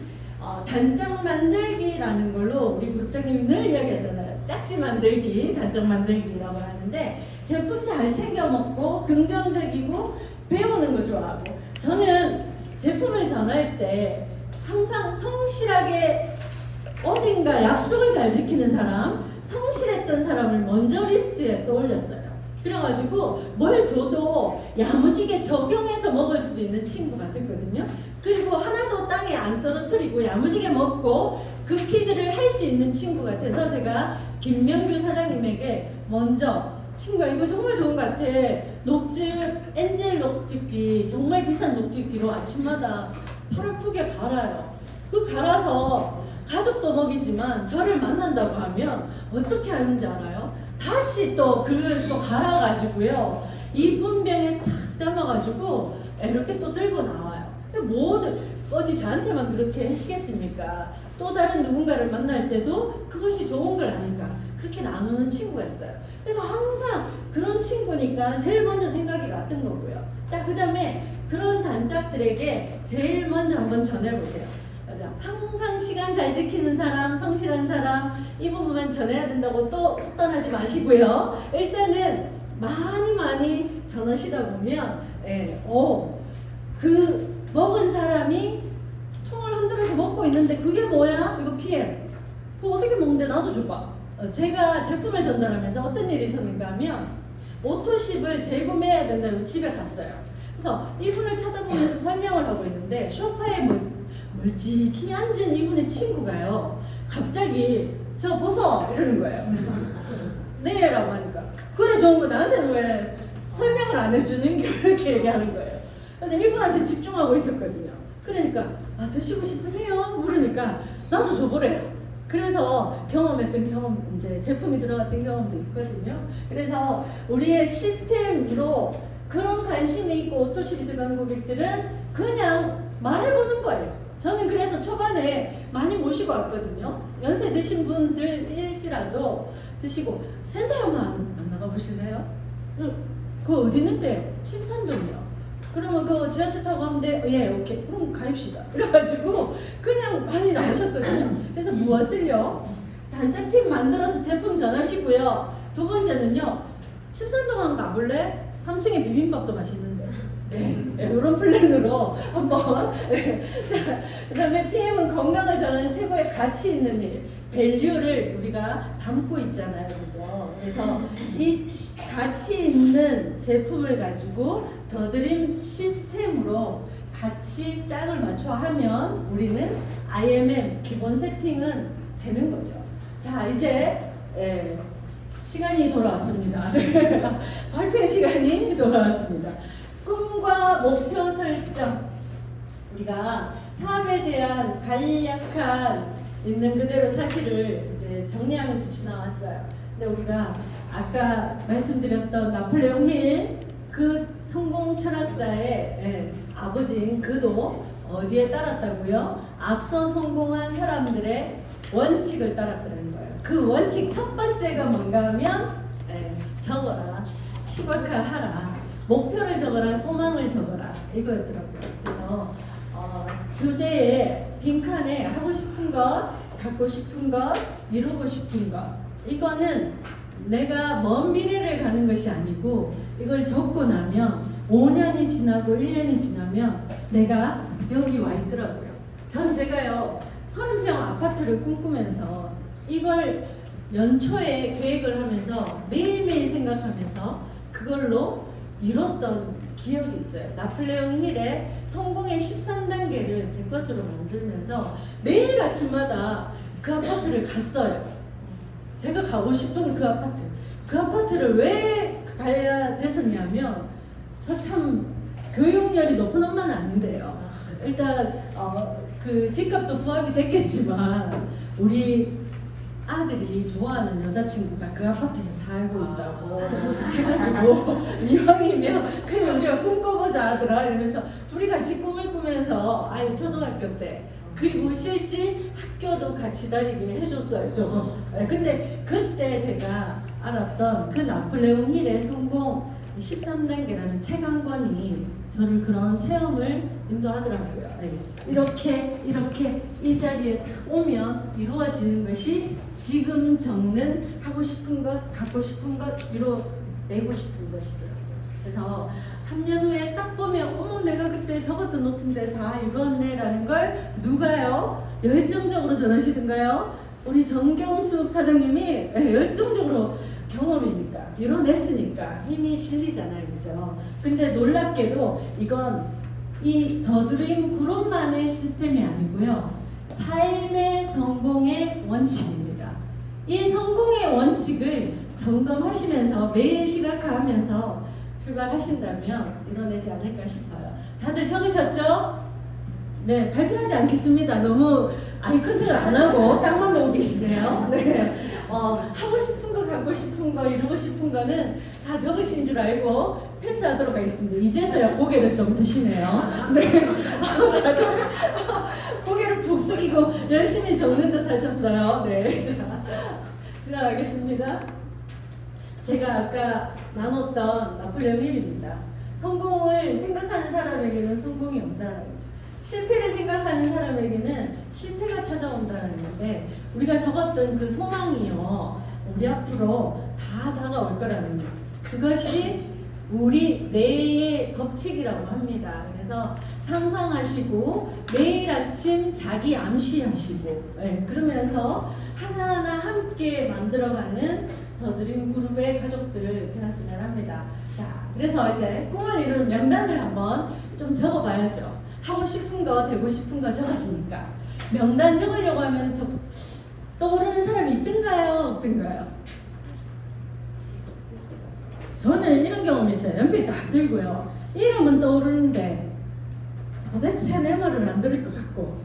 A: 단짝 만들기라는 걸로 우리 그룹장님이 늘 이야기하잖아요. 짝지 만들기, 단짝 만들기라고 하는데 제품 잘 챙겨 먹고 긍정적이고 배우는 거 좋아하고, 저는 제품을 전할 때 항상 성실하게 어딘가 약속을 잘 지키는 사람, 성실했던 사람을 먼저 리스트에 떠올렸어요. 그래가지고 뭘 줘도 야무지게 적용해서 먹을 수 있는 친구가 됐거든요. 그리고 하나도 땅에 안 떨어뜨리고 야무지게 먹고 그 피드를 할 수 있는 친구 같아서 제가 김명규 사장님에게 먼저 친구야 이거 정말 좋은 것 같아. 녹즙 엔젤 녹즙기 정말 비싼 녹즙기로 아침마다 팔 아프게 갈아요. 그 갈아서 가족도 먹이지만 저를 만난다고 하면 어떻게 하는지 알아요? 다시 또 그걸 또 갈아가지고요 이쁜 병에 탁 담아가지고 이렇게 또 들고 나와요. 뭐든 어디 저한테만 그렇게 하시겠습니까? 또 다른 누군가를 만날 때도 그것이 좋은 걸 아니까 그렇게 나누는 친구가 있어요. 그래서 항상 그런 친구니까 제일 먼저 생각이 났던 거고요. 자, 그 다음에 그런 단짝들에게 제일 먼저 한번 전해보세요. 항상 시간 잘 지키는 사람, 성실한 사람 이 부분만 전해야 된다고 또 속단하지 마시고요. 일단은 많이 전하시다 보면 그 먹은 사람이 통을 흔들어서 먹고 있는데 그게 뭐야? 이거 PM. 그거 어떻게 먹는데 나도 줘봐. 제가 제품을 전달하면서 어떤 일이 있었는가 하면 오토십을 재구매해야 된다고 집에 갔어요. 그래서 이분을 쳐다보면서 설명을 하고 있는데 소파에 멀찍히 앉은 이분의 친구가요 갑자기 저 보소 이러는 거예요. 네 라고 하니까 그래 좋은 거 나한테는 왜 설명을 안 해주는 게 이렇게 얘기하는 거예요. 그래서 이분한테 집중하고 있었거든요. 그러니까 아 드시고 싶으세요? 물으니까 나도 줘보래요. 그래서 경험했던 경험, 이제 제품이 들어갔던 경험도 있거든요. 그래서 우리의 시스템으로 그런 관심이 있고 오토십이 들어간 고객들은 그냥 말해보는 거예요. 저는 그래서 초반에 많이 모시고 왔거든요. 연세 드신 분들일지라도 드시고 센터에 한번 안 나가보실래요? 그거 어디 있는데요? 침산동이요. 그러면 그 지하철 타고 가면 돼? 예, 오케이. 그럼 가입시다. 이래가지고 그냥 많이 나오셨거든요. 그래서 무엇을요? 단짝팀 만들어서 제품 전하시고요. 두 번째는요. 침산동 한번 가볼래? 3층에 비빔밥도 맛있는데. 네, 이런 플랜으로 한번. 자, 그 다음에 PM은 건강을 전하는 최고의 가치 있는 일, 밸류를 우리가 담고 있잖아요. 그죠? 그래서 이 가치 있는 제품을 가지고 더드림 시스템으로 같이 짝을 맞춰 하면 우리는 IMM 기본 세팅은 되는 거죠. 자, 이제 시간이 돌아왔습니다. 발표 시간이 돌아왔습니다. 꿈과 목표 설정. 우리가 사업에 대한 간략한 있는 그대로 사실을 이제 정리하면서 지나왔어요. 근데 우리가 아까 말씀드렸던 나폴레옹 힐 그 성공 철학자의 아버지인 그도 어디에 따랐다고요? 앞서 성공한 사람들의 원칙을 따랐다는 거예요. 그 원칙 첫 번째가 뭔가 하면 적어라, 시각화하라, 목표를 적어라, 소망을 적어라 이거였더라고요. 그래서 교재에 빈칸에 하고 싶은 것, 갖고 싶은 것, 이루고 싶은 것 이거는 내가 먼 미래를 가는 것이 아니고 이걸 적고 나면 5년이 지나고 1년이 지나면 내가 여기 와 있더라고요. 전 제가요 30평 아파트를 꿈꾸면서 이걸 연초에 계획을 하면서 매일매일 생각하면서 그걸로 이뤘던 기억이 있어요. 나폴레옹 힐의 성공의 13단계를 제 것으로 만들면서 매일 아침마다 그 아파트를 갔어요. 제가 가고 싶은 그 아파트. 그 아파트를 왜 가야 됐었냐면 저 참 교육열이 높은 엄마는 아닌데요. 일단 그 집값도 부합이 됐겠지만 우리 아들이 좋아하는 여자친구가 그 아파트에 살고 있다고 해가지고 이왕이면 그냥 우리가 꿈꿔보자 아들아 이러면서 둘이 같이 꿈을 꾸면서 아유 초등학교 때 그리고 실제 학교도 같이 다니게 해줬어요 저도. 근데 그때 제가 알았던 그 나폴레옹 힐의 성공 13단계라는 책 한 권이 저를 그런 체험을 인도하더라고요. 이렇게 이 자리에 오면 이루어지는 것이 지금 적는 하고 싶은 것, 갖고 싶은 것, 이뤄내고 싶은 것이더라고요. 그래서 3년 후에 딱 보면 어머 내가 그때 적었던 노트인데 다 이루었네 라는 걸 누가요? 열정적으로 전하시던가요? 우리 정경숙 사장님이 열정적으로 경험이니까 이뤄냈으니까 힘이 실리잖아요. 그죠? 근데 놀랍게도 이건 이 더드림 그룹만의 시스템이 아니고요. 삶의 성공의 원칙입니다. 이 성공의 원칙을 점검하시면서 매일 시각화하면서 출발하신다면 이뤄내지 않을까 싶어요. 다들 적으셨죠? 네, 발표하지 않겠습니다. 너무 아이 컨택을 안 하고 땅만 보고 계시네요. 네. 하고 싶은 거, 갖고 싶은 거, 이루고 싶은 거는 다 적으신 줄 알고 패스하도록 하겠습니다. 이제서야 고개를 좀 드시네요. 네. 고개를 푹 숙이고 열심히 적는 듯 하셨어요. 네. 지나가겠습니다. 제가 아까 나눴던 나폴레옹 힐입니다. 성공을 생각하는 사람에게는 성공이 온다는 거예요. 실패를 생각하는 사람에게는 실패가 찾아온다는 건데 우리가 적었던 그 소망이요. 우리 앞으로 다 다가올 거라는 거예요. 그것이 우리 뇌의 법칙이라고 합니다. 그래서 상상하시고 매일 아침 자기 암시하시고 네, 그러면서 하나하나 함께 만들어가는 더드림 그룹의 가족들을 되었으면 합니다. 자, 그래서 이제 꿈을 이루는 명단들 한번 좀 적어봐야죠. 하고 싶은 거, 되고 싶은 거 적었으니까 명단 적으려고 하면 떠오르는 사람이 있던가요? 없던가요? 저는 이런 경험이 있어요. 연필 딱 들고요. 이름은 떠오르는데 도대체 내 말을 안 들을 것 같고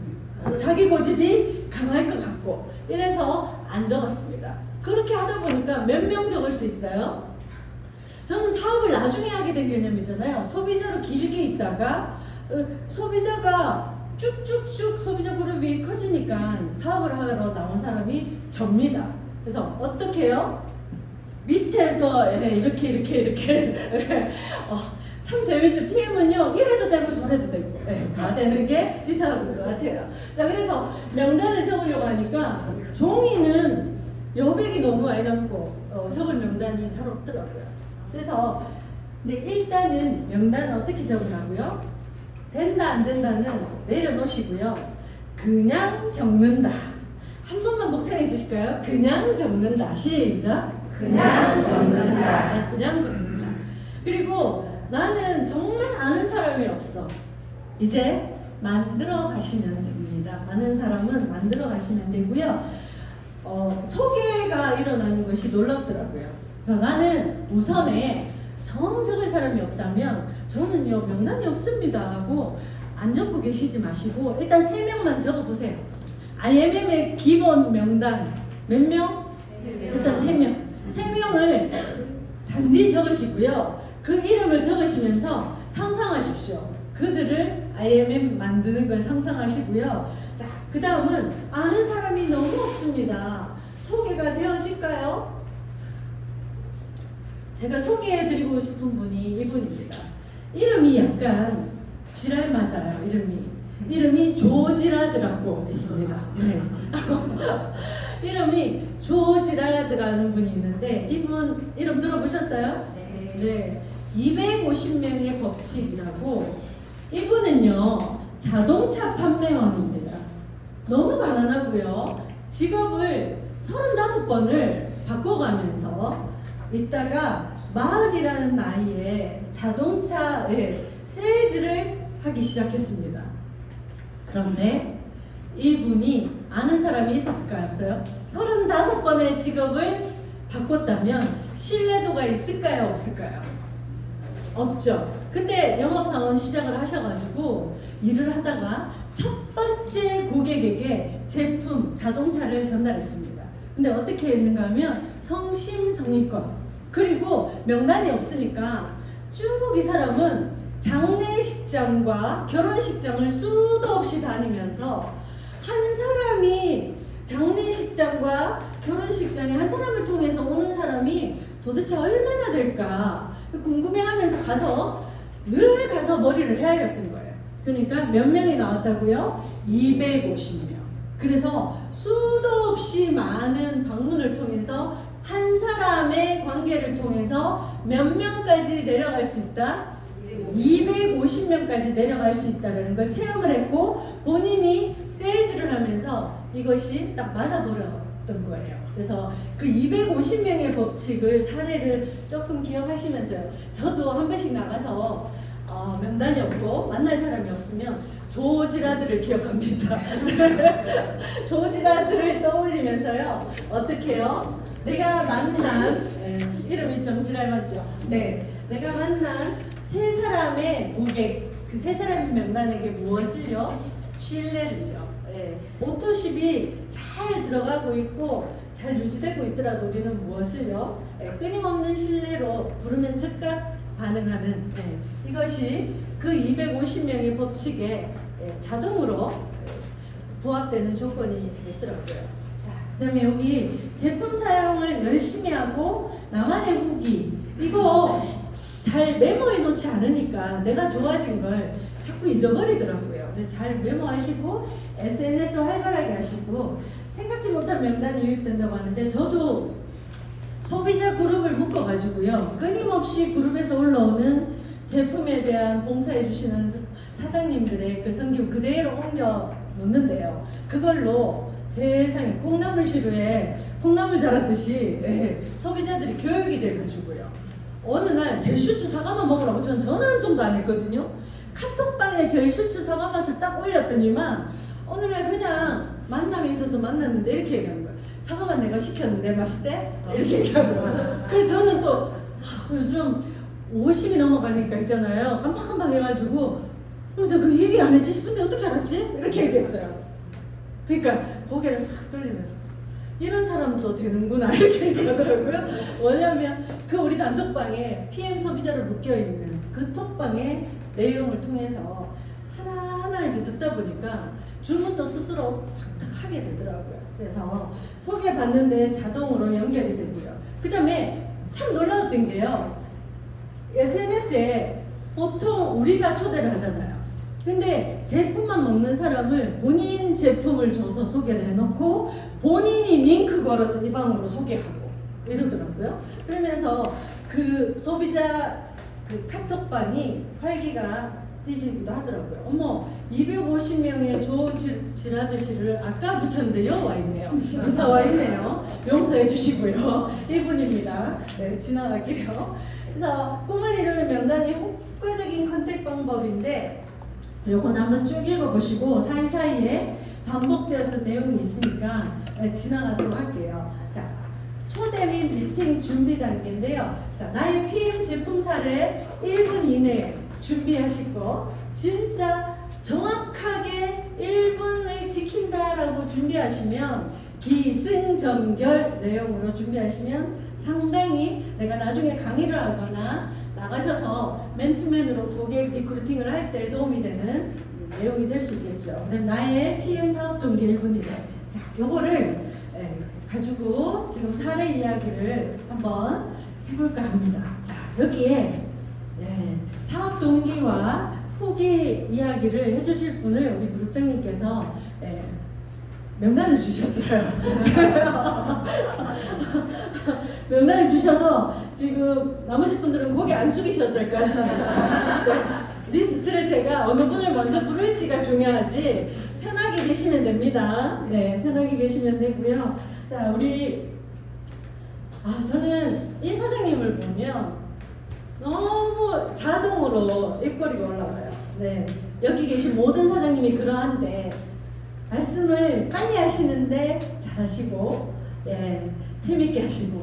A: 자기 고집이 강할 것 같고 이래서 안 적었습니다. 그렇게 하다 보니까 몇 명 적을 수 있어요? 저는 사업을 나중에 하게 된 개념이잖아요. 소비자로 길게 있다가 소비자가 쭉쭉쭉 소비자 그룹이 커지니까 사업을 하러 나온 사람이 접니다. 그래서 어떻게 해요? 밑에서 이렇게 참 재밌죠. PM은요 이래도 되고 저래도 되고 다 되는 게 이 사람인 것 같아요. 자, 그래서 명단을 적으려고 하니까 종이는 여백이 너무 많이 남고 적을 명단이 잘 없더라고요. 그래서 일단은 명단을 어떻게 적으라고요? 된다 안 된다는 내려놓으시고요. 그냥 적는다. 한 번만 복창해 주실까요? 그냥 적는다. 시작.
B: 그냥 적는다.
A: 네, 그냥 적는다. 그리고 나는 정말 아는 사람이 없어. 이제 만들어 가시면 됩니다. 아는 사람은 만들어 가시면 되고요. 소개가 일어나는 것이 놀랍더라고요. 그래서 나는 우선에 적을 사람이 없다면 저는요 명단이 없습니다 하고 안 적고 계시지 마시고 일단 3명만 적어보세요. IMM의 기본 명단 몇 명? 일단 3명. 3명을 단디 적으시고요. 그 이름을 적으시면서 상상하십시오. 그들을 IMM 만드는 걸 상상하시고요. 자, 그 다음은 아는 사람이 너무 없습니다. 소개가 되어질까요? 제가 소개해드리고 싶은 분이 이분입니다. 이름이 약간 지랄 맞아요. 이름이 조지라드라고 있습니다. 네. 이름이 조지라드라는 분이 있는데 이분 이름 들어보셨어요? 네. 250명의 법칙이라고. 이분은요 자동차 판매왕입니다. 너무 가난하고요. 직업을 35번을 바꿔가면서 있다가 40이라는 나이에 자동차의 세일즈를 하기 시작했습니다. 그런데 이분이 아는 사람이 있었을까요? 없어요? 35번의 직업을 바꿨다면 신뢰도가 있을까요? 없을까요? 없죠. 근데 영업사원 시작을 하셔가지고 일을 하다가 첫 번째 고객에게 제품, 자동차를 전달했습니다. 근데 어떻게 했는가 하면 성심성의껏, 그리고 명단이 없으니까 쭉 이 사람은 장례식장과 결혼식장을 수도 없이 다니면서 한 사람이 장례식장과 결혼식장에 한 사람을 통해서 오는 사람이 도대체 얼마나 될까 궁금해하면서 늘 가서 머리를 헤아렸던 거예요. 그러니까 몇 명이 나왔다고요? 250명. 그래서 수도 없이 많은 방문을 통해서 한 사람의 관계를 통해서 몇 명까지 내려갈 수 있다? 250명까지 내려갈 수 있다는 걸 체험을 했고 본인이 세일즈를 하면서 이것이 딱 맞아버렸던 거예요. 그래서 그 250명의 법칙을 사례를 조금 기억하시면서요. 저도 한 번씩 나가서 명단이 없고 만날 사람이 없으면 조지라드를 기억합니다. 조지라드를 떠올리면서요. 어떻게 해요? 내가 만난 이름이 정지랄 맞죠? 네, 내가 만난 세 사람의 무게, 그 세 사람의 명단에게 무엇을요? 신뢰를요. 오토십이 잘 들어가고 있고 잘 유지되고 있더라도 우리는 무엇을요? 끊임없는 신뢰로 부르면 즉각 반응하는 이것이 그 250명의 법칙에 자동으로 부합되는 조건이 되겠더라고요. 자, 그다음에 여기 제품 사용을 열심히 하고 나만의 후기 이거 잘 메모해 놓지 않으니까 내가 좋아진 걸 자꾸 잊어버리더라고요. 그래서 잘 메모하시고 SNS 활발하게 하시고 생각지 못한 명단이 유입된다고 하는데 저도 소비자 그룹을 묶어가지고요. 끊임없이 그룹에서 올라오는 제품에 대한 봉사해 주시는 사장님들의 그 성김 그대로 옮겨 놓는데요. 그걸로 세상에 콩나물 시루에 콩나물 자랐듯이 소비자들이 교육이 돼가지고요. 어느 날 제슈츠 사과만 먹으라고 전 전화 한 통도 안 했거든요. 카톡방에 제슈츠 사과 맛을 딱 올렸더니만 어느 날 그냥 만남이 있어서 만났는데 이렇게 얘기하는 거예요. 사과만 내가 시켰는데 맛있대? 이렇게 얘기하더라고요. 그래서 저는 또 요즘 50이 넘어가니까 있잖아요. 깜빡깜빡 해가지고 내가 그 얘기 안 했지 싶은데 어떻게 알았지? 이렇게 얘기했어요. 그러니까 고개를 싹 돌리면서 이런 사람도 되는구나 이렇게 얘기하더라고요. 뭐냐면 그 우리 단톡방에 PM 소비자로 묶여있는 그 톡방의 내용을 통해서 하나하나 이제 듣다 보니까 주문도 스스로 탁탁 하게 되더라고요. 그래서 소개받는데 자동으로 연결이 되고요. 그 다음에 참 놀라웠던 게요. SNS에 보통 우리가 초대를 하잖아요. 근데 제품만 먹는 사람을 본인 제품을 줘서 소개를 해놓고 본인이 링크 걸어서 이 방으로 소개하고 이러더라고요. 그러면서 그 소비자 그 카톡방이 활기가 뒤지기도 하더라고요. 어머 250명의 조지라드씨를 아까 붙였는데요 와 있네요. 이사 와 있네요. 용서해 주시고요. 1분입니다. 네, 지나갈게요. 그래서 꿈을 이루는 명단이 효과적인 컨택 방법인데 요건 한번 쭉 읽어보시고 사이사이에 반복되었던 내용이 있으니까 지나가도록 할게요. 자, 초대 및 미팅 준비 단계인데요. 자, 나의 PM 제품 사례 1분 이내에 준비하시고 진짜 정확하게 1분을 지킨다라고 준비하시면 기승전결 내용으로 준비하시면 상당히 내가 나중에 강의를 하거나 나가셔서 맨투맨으로 고객 리크루팅을 할 때 도움이 되는 내용이 될 수 있겠죠. 그다음 나의 PM 사업 동기 1분이래. 자, 요거를 가지고 지금 사례 이야기를 한번 해볼까 합니다. 자, 여기에 사업 동기와 후기 이야기를 해주실 분을 우리 그룹장님께서 명단을 주셨어요. 명단을 주셔서 지금 나머지 분들은 고개 안 숙이셔도 될 것 같습니다. 리스트를 제가 어느 분을 먼저 부를지가 중요하지 편하게 계시면 됩니다. 네, 편하게 계시면 되고요. 자, 우리 저는 이 사장님을 보면 너무 자동으로 입꼬리가 올라와요. 네, 여기 계신 모든 사장님이 그러한데 말씀을 빨리 하시는데 잘하시고 힘있게 하시고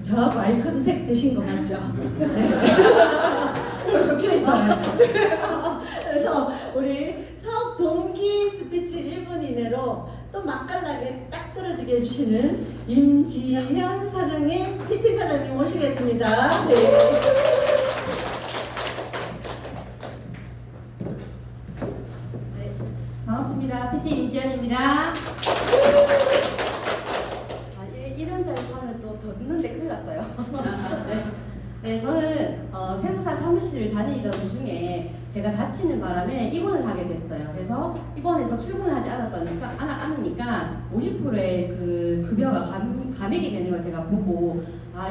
A: 저하고 아이 컨택 되신 거 맞죠? 네. 적혀 있어요. 그래서 우리 사업 동기 스피치 1분 이내로 또 맛깔나게 딱 떨어지게 해주시는 임지현 사장님, PT 사장님 모시겠습니다. 네.
C: 반갑습니다. PT 임지연입니다. 이런 자리에서 하면 또 듣는데 큰일 났어요. 네, 저는 세무사 사무실을 다니던 도중에 제가 다치는 바람에 입원을 하게 됐어요. 그래서 입원해서 출근을 하지 않으니까 50%의 그 급여가 감액이 되는 걸 제가 보고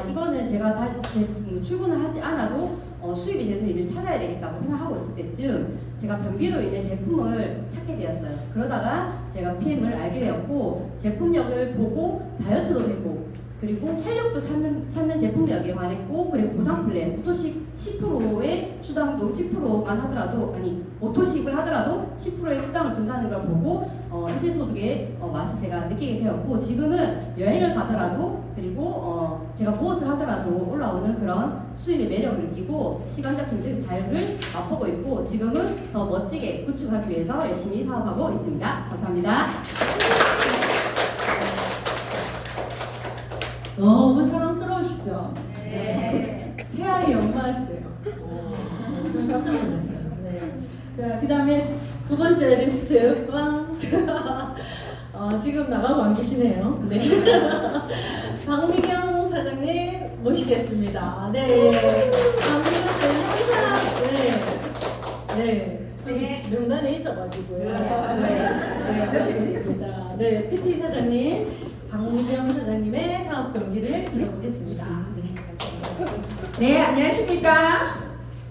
C: 이거는 제가 다시 출근을 하지 않아도 수입이 되는 일을 찾아야 되겠다고 생각하고 있을 때쯤 제가 변비로 인해 제품을 찾게 되었어요. 그러다가 제가 PM을 알게 되었고 제품력을 보고 다이어트도 되고 그리고 활력도 찾는 제품에 관했고, 그리고 보상 플랜, 오토식 10%의 수당도 10%만 하더라도, 아니 오토식을 하더라도 10%의 수당을 준다는 걸 보고 인쇄소득의 맛을 제가 느끼게 되었고, 지금은 여행을 가더라도, 그리고 제가 무엇을 하더라도 올라오는 그런 수입의 매력을 느끼고 시간적 경제적 자유를 맛보고 있고, 지금은 더 멋지게 구축하기 위해서 열심히 사업하고 있습니다. 감사합니다.
A: 너무 사랑스러우시죠?
B: 네.
A: 새아이 엄마시래요. 좀 깜짝 놀랐어요. 네. 자, 그 다음에 두 번째 리스트, 빵. 지금 나가고 안 계시네요. 네. 박미경 사장님 모시겠습니다. 네. 박미경 사장님 항상, 네. 명단에 있어가지고요. 네. 모시겠습니다. 네. PT 사장님, 박미경 사장님의 사업 경기를 들어보겠습니다.
B: 네, 안녕하십니까.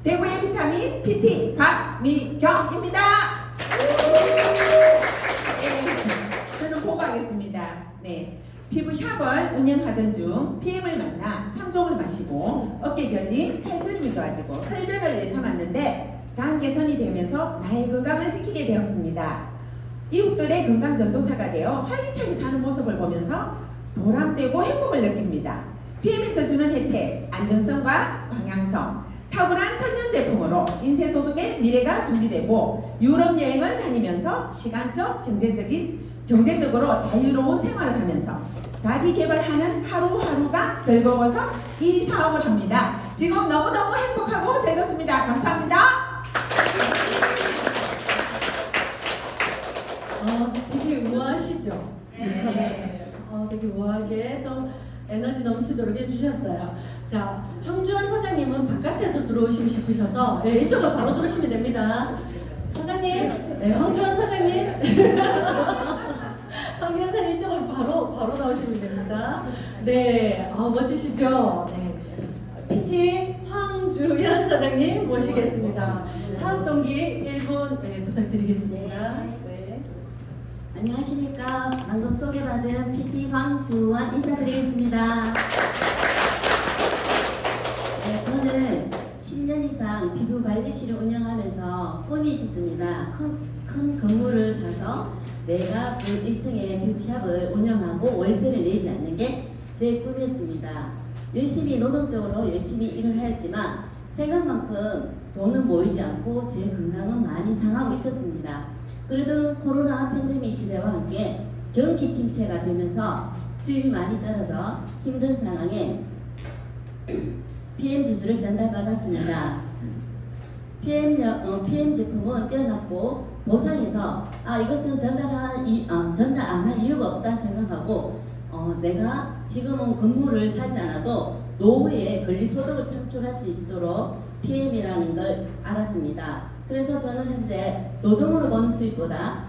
B: 대구의 비타민 PT 박미경입니다. 저는 보고하겠습니다. 네, 피부샵을 운영하던 중 PM을 만나 3종을 마시고 어깨 결림, 팔저림이 좋아지고 설백을 내삼았는데 장 개선이 되면서 나의 건강을 지키게 되었습니다. 이웃들의 건강 전도사가 되어 활기차게 사는 모습을 보면서 보람되고 행복을 느낍니다. PM에서 주는 혜택, 안전성과 방향성, 탁월한 천연 제품으로 인쇄소득의 미래가 준비되고 유럽 여행을 다니면서 시간적, 경제적으로 자유로운 생활을 하면서 자기 개발하는 하루하루가 즐거워서 이 사업을 합니다. 지금 너무너무 행복하고 즐겁습니다. 감사합니다.
A: 되게 우아하시죠?
B: 네.
A: 되게 우아하게 또 에너지 넘치도록 해주셨어요. 자, 황주환 사장님은 바깥에서 들어오시고 싶으셔서 네, 이쪽으로 바로 들어오시면 됩니다. 사장님, 네, 황주환 사장님. 황주환 사장님 이쪽으로 바로 나오시면 됩니다. 네, 멋지시죠? 네. PT 황주현 사장님 모시겠습니다. 사업 동기 1분 네, 부탁드리겠습니다. 네.
D: 안녕하십니까. 방금 소개받은 PT 황주원 인사드리겠습니다. 네, 저는 10년 이상 피부관리실을 운영하면서 꿈이 있었습니다. 큰 건물을 사서 내가 그 1층에 피부샵을 운영하고 월세를 내지 않는 게 제 꿈이었습니다. 열심히 노동적으로 열심히 일을 하였지만 생각만큼 돈은 모이지 않고 제 건강은 많이 상하고 있었습니다. 그래도 코로나 팬데믹 시대와 함께 경기 침체가 되면서 수입이 많이 떨어져 힘든 상황에 PM 주스를 전달받았습니다. PM 제품은 뛰어났고 보상에서 이것은 전달 안 할 이유가 없다 생각하고 내가 지금은 건물을 사지 않아도 노후에 권리소득을 창출할 수 있도록 PM이라는 걸 알았습니다. 그래서 저는 현재 노동으로 버는 수입보다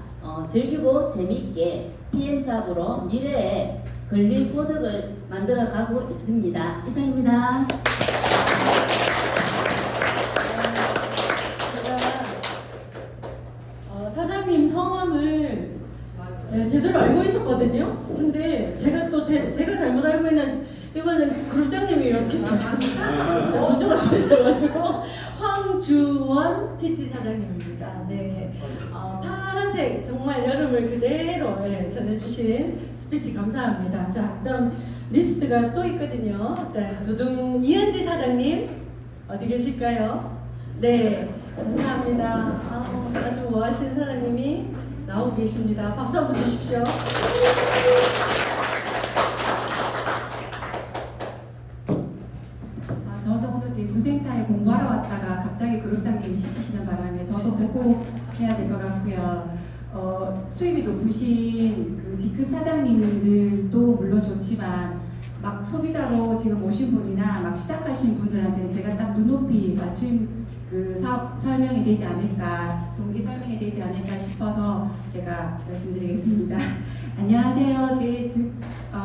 D: 즐기고 재미있게 PM 사업으로 미래에 권리소득을 만들어가고 있습니다. 이상입니다.
A: 제가 사장님 성함을 네, 제대로 알고 있었거든요. 근데 제가 또 제가 잘못 알고 있는 이거는 그룹장님이 이렇게 먼저 주셔가지고 황주원 PT 사장님입니다. 네, 파란색 정말 여름을 그대로 전해주신 스피치 감사합니다. 자, 그다음 리스트가 또 있거든요. 네, 두둥 이은지 사장님 어디 계실까요? 네, 감사합니다. 아주 우아하신 사장님이 나오고 계십니다. 박수 한번 주십시오.
E: 저도 오늘 대구센터에 공부하러 왔다가 갑자기 그룹장님이 시키시는 바람에 저도 보고 해야 될 것 같고요. 수입이 높으신 그 직급 사장님들도 물론 좋지만 막 소비자로 지금 오신 분이나 막 시작하신 분들한테는 제가 딱 눈높이 맞춤 그 사업 설명이 되지 않을까, 동기 설명이 되지 않을까 싶어서 제가 말씀드리겠습니다. 안녕하세요. 제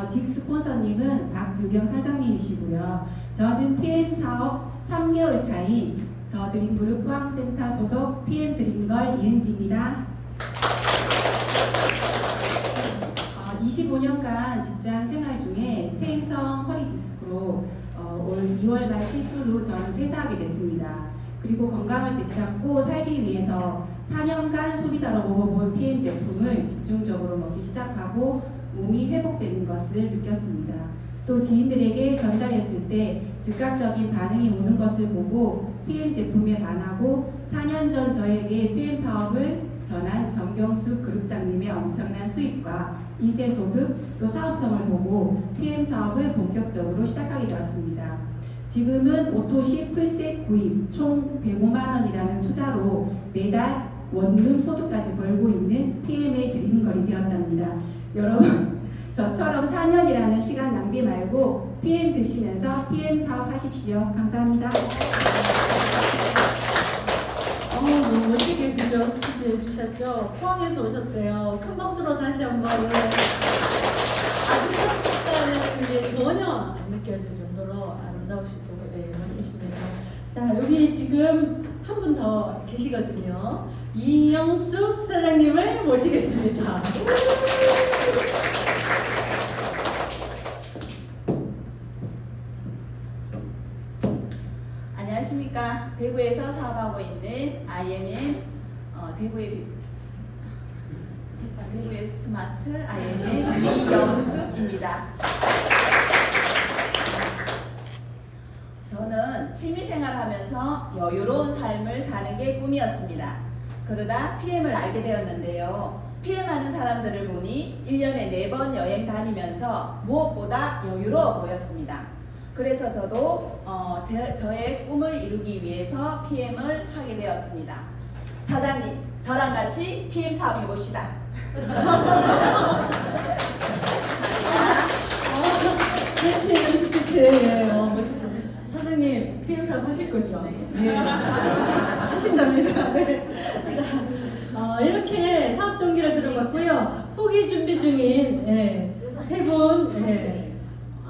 E: 직 스폰서님은 박유경 사장님이시고요. 저는 PM 사업 3개월 차인 더 드림그룹 포항센터 소속 PM 드림걸 이은지입니다. 25년간 직장 생활 중에 퇴행성 허리 디스크로 올 2월 말 시술로 저는 퇴사하게 됐습니다. 그리고 건강을 되찾고 살기 위해서 4년간 소비자로 먹어본 PM 제품을 집중적으로 먹기 시작하고 몸이 회복되는 것을 느꼈습니다. 또 지인들에게 전달했을 때 즉각적인 반응이 오는 것을 보고 PM 제품에 반하고 4년 전 저에게 PM 사업을 전한 정경숙 그룹장님의 엄청난 수입과 인쇄소득 또 사업성을 보고 PM 사업을 본격적으로 시작하게 되었습니다. 지금은 오토시 풀셋 구입 총 105만 원이라는 투자로 매달 원룸 소득까지 벌고 있는 PM의 드림걸이 되었답니다. 여러분 저처럼 4년이라는 시간 낭비 말고 PM 드시면서 PM 사업 하십시오. 감사합니다.
A: 너무 멋지게 그죠? 스피치 해주셨죠? 포항에서 오셨대요. 큰 박수로 다시 한번. 아주 첫 게 전혀 안 느껴질 정도로 아름다우시고 멋지십니다. 자, 여기 지금 한 분 더 계시거든요. 이영숙 사장님을 모시겠습니다.
F: 안녕하십니까. 대구에서 사업하고 있는 IMM 대구의 스마트 IMM 이영숙입니다. 저는 취미생활을 하면서 여유로운 삶을 사는 게 꿈이었습니다. 그러다 PM을 알게 되었는데요. PM 하는 사람들을 보니 1년에 4번 여행 다니면서 무엇보다 여유로워 보였습니다. 그래서 저도 저의 꿈을 이루기 위해서 PM을 하게 되었습니다. 사장님, 저랑 같이 PM 사업 해봅시다.
A: 멋지는 스피치예요. 사장님, PM 사업 하실 거죠? 네. 하신답니다. 네. 자, 이렇게 사업 동기를 들어봤고요. 후기 준비 중인 세 분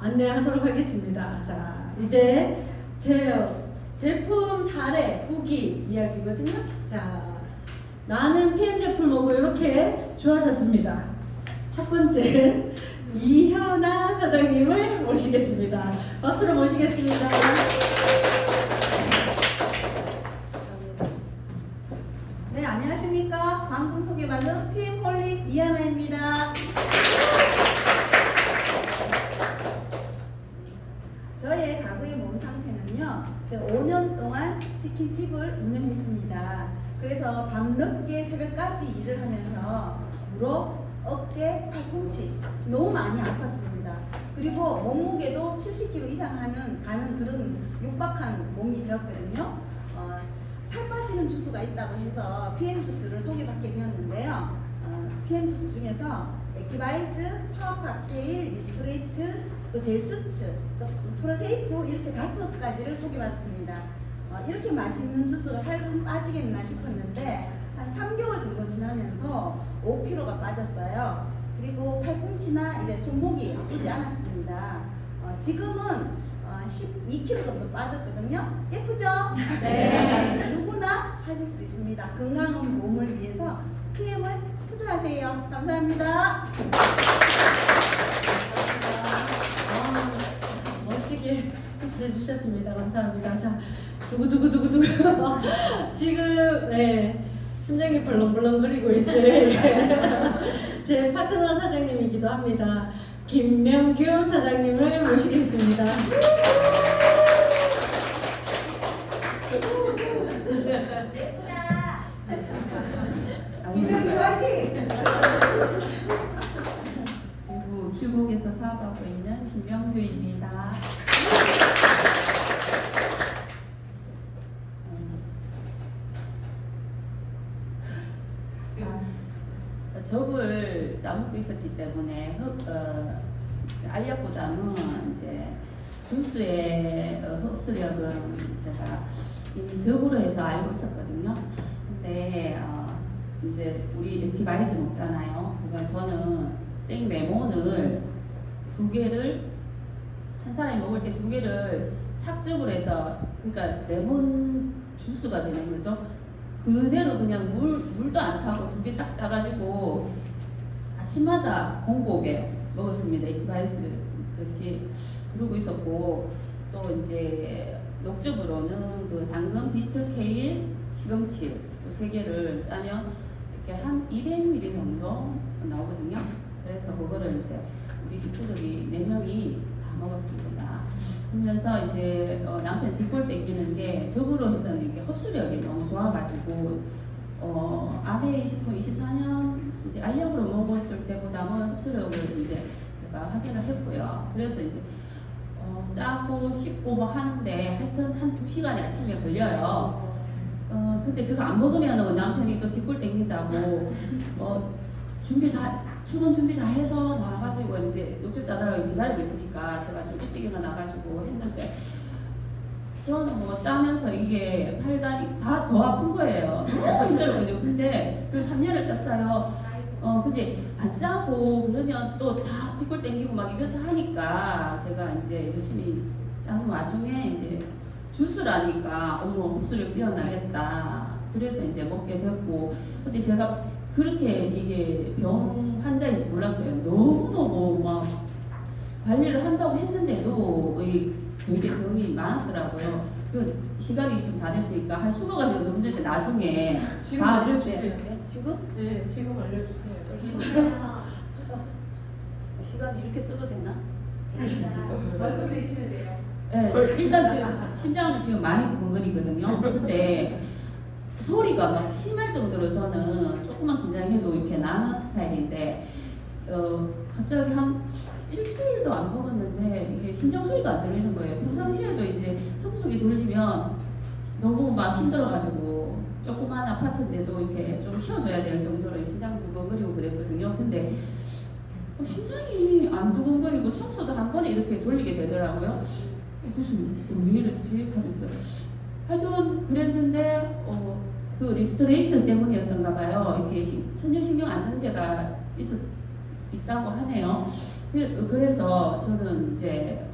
A: 안내하도록 하겠습니다. 자, 이제 제 제품 사례 후기 이야기거든요. 자, 나는 PM 제품 먹고 이렇게 좋아졌습니다. 첫 번째 이현아 사장님을 모시겠습니다. 박수로 모시겠습니다.
G: 네, 안녕하십니까. 방금 소개받은 PM 홀릭 이하나입니다. 저의 과거의 몸 상태는요, 제가 5년 동안 치킨집을 운영했습니다. 그래서 밤늦게 새벽까지 일을 하면서 무릎, 어깨, 팔꿈치 너무 많이 아팠습니다. 그리고 몸무게도 70kg 이상 가는 그런 육박한 몸이 되었거든요. 살 빠지는 주스가 있다고 해서 PM 주스를 소개받게 되었는데요. PM 주스 중에서 액티바이즈, 파워 칵테일, 리스트레이트, 또 젤수츠, 또 프로세이프 이렇게 5가지를 소개받습니다. 이렇게 맛있는 주스가 살 좀 빠지겠나 싶었는데 한 3개월 정도 지나면서 5kg가 빠졌어요. 그리고 팔꿈치나 이래 손목이 아프지 않았습니다. 지금은 12kg 정도 빠졌거든요. 예쁘죠? 네. 누구나 하실 수 있습니다. 건강한 몸을 위해서 PM을 투자하세요. 감사합니다.
A: 멋지게 스피치 해주셨습니다. 감사합니다. 자, 두구두구두구두구. 지금 심장이 벌렁벌렁거리고 있을 제 파트너 사장님이기도 합니다. 김명규 사장님을 모시겠습니다.
B: 김명규 화이팅!
F: 대구 칠곡에서 사업하고 있는 김명규입니다. 접을 짜먹고 있었기 때문에 알약보다는 이제 주스의 흡수력은 제가 이미 접으로 해서 알고 있었거든요. 근데 이제 우리 액티바이즈 먹잖아요. 그걸 저는 생 레몬을 2개를 한 사람이 먹을 때 2개를 착즙을 해서 그러니까 레몬 주스가 되는 거죠. 그대로 그냥 물도 안 타고 2개 딱 짜가지고 아침마다 공복에
A: 먹었습니다. 에티바이트듯이 그러고 있었고 또 이제 녹즙으로는 그 당근, 비트, 케일, 시금치 세 개를 짜면 이렇게 한 200ml 정도 나오거든요. 그래서 그거를 이제 우리 식구들이 4명이 다 먹었습니다. 그러면서 이제 남편 뒷골 땡기는 게 저으로 해서는 이렇게 흡수력이 너무 좋아가지고 아베 24년 이제 알약으로 먹었을 때보다는 흡수력을 이제 제가 확인을 했고요. 그래서 이제 짜고 씻고 뭐 하는데 하여튼 한 2시간이 아침에 걸려요. 근데 그거 안 먹으면 남편이 또 뒷골 땡긴다고 준비 다 출근 준비 다 해서 나와가지고 이제 녹즙 짜달라고 기다리고 있으니까 제가 좀 일찍 일어나가지고 했는데 저는 뭐 짜면서 이게 팔다리 다 더 아픈 거예요. 너무 힘들거든요. 근데 그걸 3년을 짰어요. 근데 안 짜고 그러면 또 다 뒷골 땡기고 막 이렇다 하니까 제가 이제 열심히 짜는 와중에 이제 주스라니까 흡수력 뛰어나겠다. 그래서 이제 먹게 됐고, 근데 제가 그렇게 이게 병 환자인지 몰랐어요. 너무너무 막 관리를 한다고 했는데도 되게 병이 많았더라고요. 그 시간이 지금 다 됐으니까 한 20가지가 넘는데 나중에
F: 지금
A: 다
F: 알려주세요.
A: 네. 지금?
F: 네, 지금 알려주세요.
A: 시간 이렇게 써도 되나?
C: 말씀해주시면 돼요.
A: 네, 일단 지금 심장은 지금 많이 두근거리거든요. 근데 소리가 막 심할 정도로 저는 조금만 긴장해도 이렇게 나는 스타일인데 갑자기 한 일주일도 안 먹었는데 이게 심장 소리가 안 들리는 거예요. 평상시에도 이제 청소기 돌리면 너무 막 힘들어가지고 조그만 아파트인데도 이렇게 좀 쉬어줘야 될 정도로 심장 두근거리고 그랬거든요. 근데 심장이 안 두근거리고 청소도 한 번에 이렇게 돌리게 되더라고요. 무슨 왜 이렇지? 하면서 하여튼 그랬는데 그 리스토레이트 때문이었던가 봐요. 이렇게 천연신경 안정제가 있다고 하네요. 그래서 저는 이제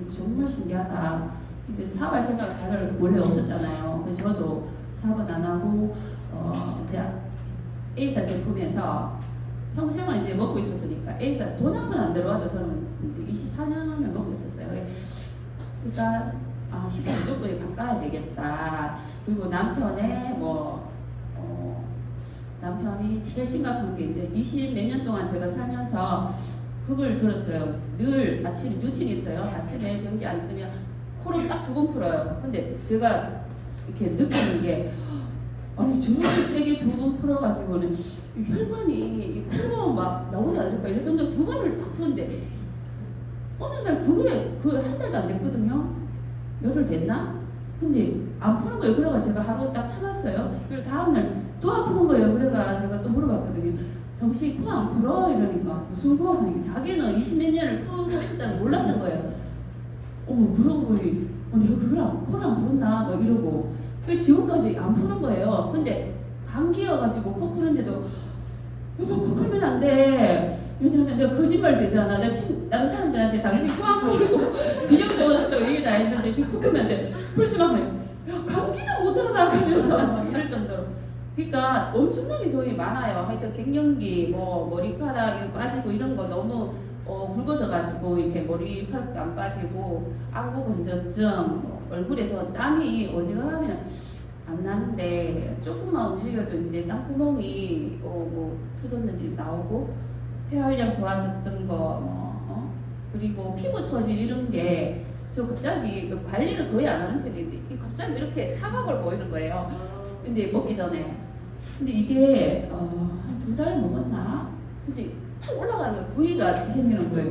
A: 정말 신기하다. 근데 사업할 생각 다들 원래 없었잖아요. 그래서 저도 사업은 안 하고 이제 A사 제품에서 평생을 이제 먹고 있었으니까 A사 돈 한 번 안 들어와도 저는 이제 24년을 먹고 있었어요. 그러니까 식단 무조건 바꿔야 되겠다. 그리고 남편의 남편이 제일 심각한 게 이제 20 몇 년 동안 제가 살면서 그걸 들었어요. 늘 아침에 루틴이 있어요. 아침에 변기 안 쓰면 코를 딱 2번 풀어요. 근데 제가 이렇게 느끼는 게 아니 저렇게 세게 2번 풀어가지고는 이 혈관이 코로 막 나오지 않을까 이럴 정도로 2번을 딱 푸는데 어느 날 그게 한 달도 안 됐거든요. 열흘 됐나? 근데 안 푸는 거예요. 그래가지고 제가 하루 딱 참았어요. 그리고 다음날 또 안 푸는 거예요. 그래가 제가 또 물어봤거든요. 당신 코 안 풀어? 이러니까 무슨 코? 하니까 자기는 20 몇 년을 풀고 있었다는 몰랐던 거예요. 그러고 보니 내가 그걸 코를 안 풀었나? 막 이러고 그 지금까지 안 푸는 거예요. 근데 감기여가지고 코 푸는데도 여보 코 풀면 안 돼. 왜냐면 내가 거짓말 되잖아. 내가 다른 사람들한테 당신 코 안 풀고 비염 좋아졌다고 얘기 다 했는데 지금 코 풀면 안 돼. 풀지 마. 야 감기도 못하나 하면서 이럴 정도로. 그러니까 엄청나게 소용이 많아요. 하여튼 갱년기, 머리카락 이렇게 빠지고 이런 거 너무 굵어져가지고 이렇게 머리카락도 안 빠지고 안구 건조증, 얼굴에서 땀이 어지간하면 안 나는데 조금만 움직여도 이제 땀구멍이 터졌는지 나오고 폐활량 좋아졌던 거 그리고 피부 처질 이런 게 저 갑자기 관리를 거의 안 하는 편인데 갑자기 이렇게 사각을 보이는 거예요. 근데 먹기 전에. 근데 이게 한 2달 먹었나? 근데 탁 올라가는 거예요. 부위가 생기는 거예요.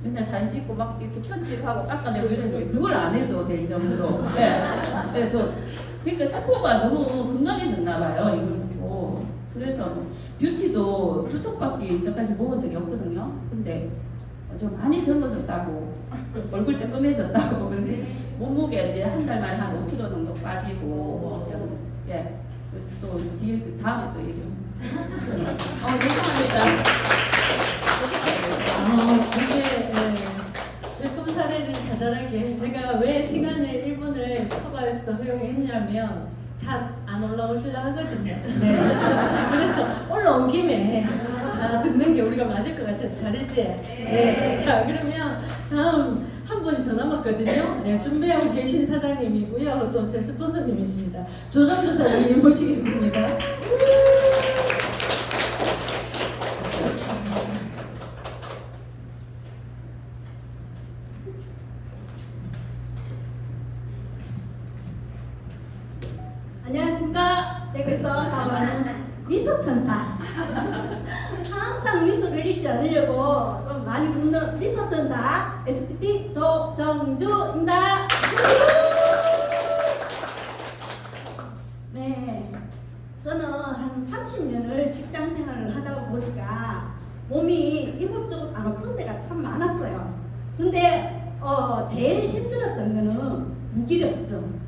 A: 맨날 사진 찍고 막 이렇게 편집하고 깎아내고 이랬는데 그걸 안 해도 될 정도로. 네, 그러니까 사포가 너무 건강해졌나 봐요. 이걸 먹고. 그래서 뷰티도 두통밖에 이때까지 먹은 적이 없거든요. 근데 좀 많이 젊어졌다고, 얼굴 쬐끔해졌다고. 그런데 몸무게 이제 한 달 만에 한 5kg 정도 빠지고. 예. 또 뒤에 다음에 또 얘기해. 죄송합니다. 이게 제품 사례를 자잘하게 제가 왜 시간을 1분을 커버해서 허용했냐면 잘 안 올라오시려 하거든요. 네. 그래서 올라온 김에 듣는 게 우리가 맞을 것 같아서 잘했지? 네. 자, 그러면 다음 한 분이 더 남았거든요. 네, 준비하고 계신 사장님이고요. 또 제 스폰서님이십니다. 조정조 사장님 모시겠습니다.
H: 안녕하십니까. 대구에서 사업하는 미소천사. 항상 미소를 잃지 않으려고 좀 많이 굽는 미소천사 SPT 조정주입니다. 네, 저는 한 30년을 직장 생활을 하다 보니까 몸이 이곳저곳 안 아픈 데가 참 많았어요. 근데 제일 힘들었던 거는 무기력증.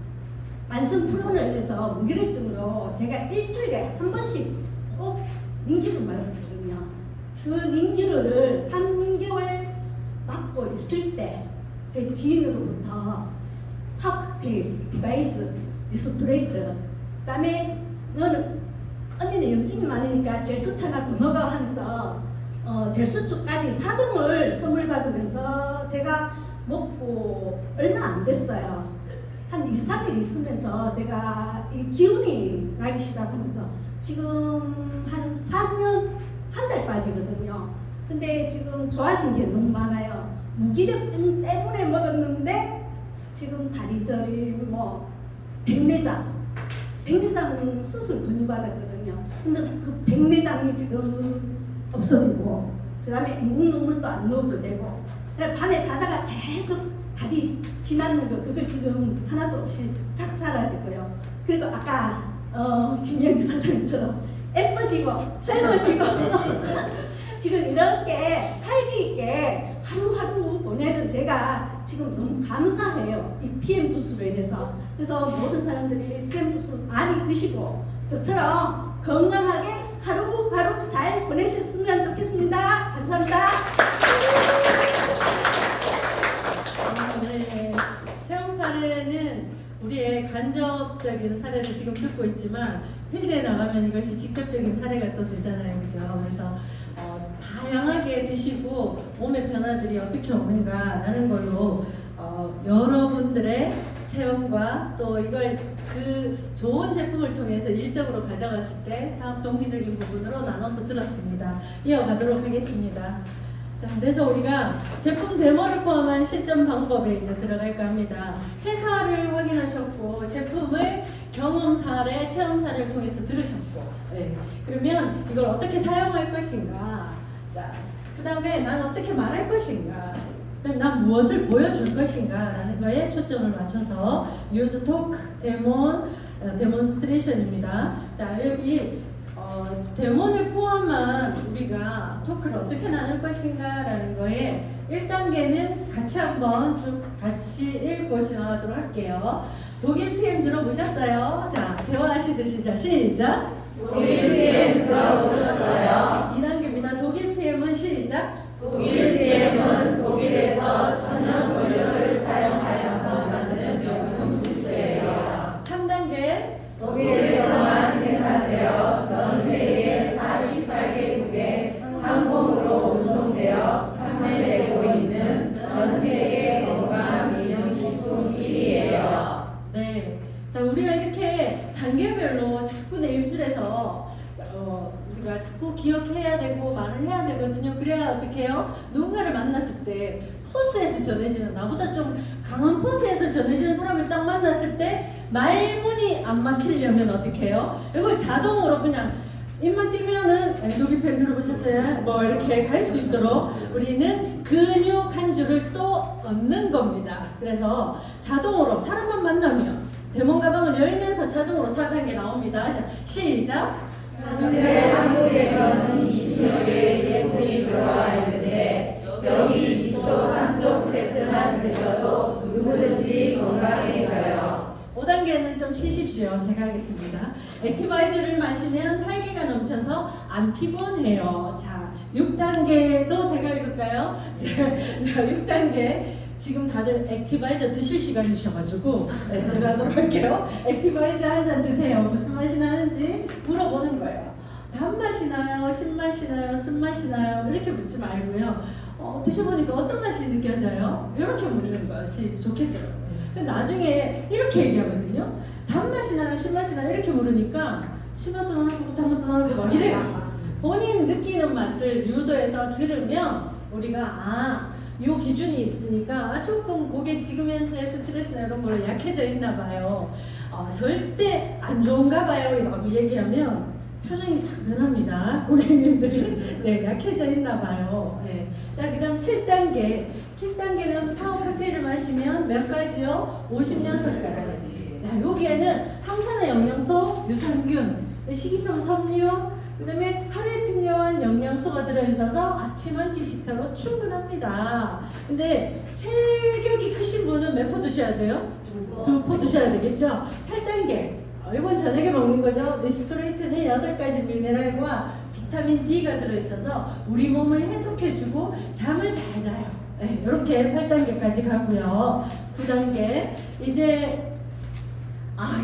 H: 만성 플로널에서 무기력증으로 제가 일주일에 한 번씩 꼭 링기를 맞았거든요. 그 링기를 3개월 맞고 있을 때 제 지인으로부터 칵테일, 디바이즈, 리소트레이트, 그다음에 너는 언니는 염증이 많으니까 젤수차나 더 먹어 하면서 젤수초까지 4종을 선물 받으면서 제가 먹고 얼마 안 됐어요. 한 2, 3일 있으면서 제가 이 기운이 나기 시작하면서 지금 한 4년 한 달 빠지거든요. 근데 지금 좋아진 게 너무 많아요. 무기력증 때문에 먹었는데 지금 다리 저리 뭐 백내장 수술 권유받았거든요. 근데 그 백내장이 지금 없어지고 그 다음에 인공 눈물도 안 넣어도 되고 밤에 자다가 계속 다리 지나는 거 그거 지금 하나도 없이 싹 사라지고요. 그리고 아까 김영기 사장님처럼 예뻐지고 젊어지고 지금 이렇게 활기 있게 하루하루 보내는 제가 지금 너무 감사해요. 이 PM 주스로 인해서. 그래서 모든 사람들이 PM 주스 많이 드시고 저처럼 건강하게 하루하루 잘 보내셨으면 좋겠습니다. 감사합니다.
A: 네, 체험 사례는 우리의 간접적인 사례를 지금 듣고 있지만 필드에 나가면 이것이 직접적인 사례가 또 되잖아요, 그죠? 그래서 다양하게 드시고 몸의 변화들이 어떻게 오는가라는 걸로 여러분들의 체험과 또 이걸 그 좋은 제품을 통해서 일적으로 가져갔을 때 사업 동기적인 부분으로 나눠서 들었습니다. 이어가도록 하겠습니다. 자, 그래서 우리가 제품 데모를 포함한 실전 방법에 이제 들어갈까 합니다. 회사를 확인하셨고 제품을 경험 사례, 체험 사례를 통해서 들으셨고, 네. 그러면 이걸 어떻게 사용할 것인가? 자, 그 다음에 난 어떻게 말할 것인가? 그다음에 난 무엇을 보여줄 것인가? 라는 거에 초점을 맞춰서 use talk, 데몬스트레이션입니다. 자, 여기 데몬을 포함한 우리가 토크를 어떻게 나눌 것인가 라는 거에 1단계는 같이 한번 쭉 같이 읽고 지나가도록 할게요. 독일 PM 들어보셨어요? 자, 대화하시듯이 자, 시작!
F: 독일 PM 들어보셨어요?
A: 2단계입니다. 독일 PM은 시작!
F: 독일 PM은 독일에서 천연 원료를 사용하여서 만드는 명품 주스예요.
A: 3단계
F: 독일에서만 생산되어 전 세계 48개국에 항공으로 운송되어 판매되고 있는 전 세계 건강기능식품 1위예요.
A: 네. 자, 우리가 이렇게 단계별로 자꾸 내 입술에서 우리가 자꾸 기억해야 되고 말을 해야 되거든요. 그래야 어떻게 해요? 누군가를 만났을 때 포스에서 전해지는 나보다 좀 강한 포스에서 전해지는 사람을 딱 만났을 때 말문이 안 막히려면 어떻게 해요? 이걸 자동으로 그냥 입만 띄면은 독일 펜 들어보셨어요? 뭐 이렇게 갈 수 있도록 우리는 근육 한 줄을 또 얻는 겁니다. 그래서 자동으로 사람만 만나면 데몬 가방을 열면서 자동으로 4단계 나옵니다. 자, 시작!
F: 현재 한국에서는 20여 개의 제품이 들어와 있는데 여기 기초 3종 세트만 드셔도 누구든지 건강해져요.
A: 5단계는 좀 쉬십시오. 제가 하겠습니다. 액티바이저를 마시면 활기가 넘쳐서 안 피곤해요. 자, 6단계도 제가 읽을까요? 자, 6단계. 지금 다들 액티바이저 드실 시간이셔가지고 제가 하도록 할게요. 액티바이저 한 잔 드세요. 무슨 맛이 나는지 물어보는 거예요. 단맛이 나요, 신맛이 나요, 쓴맛이 나요 이렇게 묻지 말고요. 드셔보니까 어떤 맛이 느껴져요? 이렇게 물는 것이 좋겠더라고요. 근데 나중에 이렇게 얘기하거든요. 단맛이 나요, 신맛이 나요 이렇게 물으니까 신맛도 나고 단맛도 나고 막 이래요. 본인 느끼는 맛을 유도해서 들으면 우리가 요 기준이 있으니까 조금 그게 지금 현재 스트레스나 이런 걸로 약해져 있나 봐요. 절대 안 좋은가 봐요 라고 얘기하면 표정이 싹 변합니다. 고객님들이 네, 약해져 있나 봐요. 네. 자, 그 다음 7단계. 7단계는 파워 칵테일을 마시면 몇 가지요? 56가지. 자, 여기에는 항산화 영양소, 유산균, 식이섬 섬유, 그 다음에 하루에 필요한 영양소가 들어있어서 아침 한 끼 식사로 충분합니다. 근데 체격이 크신 분은 몇 포 드셔야 돼요? 2포 드셔야 되겠죠? 8단계. 이건 저녁에 먹는 거죠. 리스토레이트는 8가지 미네랄과 비타민 D가 들어있어서 우리 몸을 해독해주고 잠을 잘 자요. 네, 이렇게 8단계까지 가고요. 9단계. 이제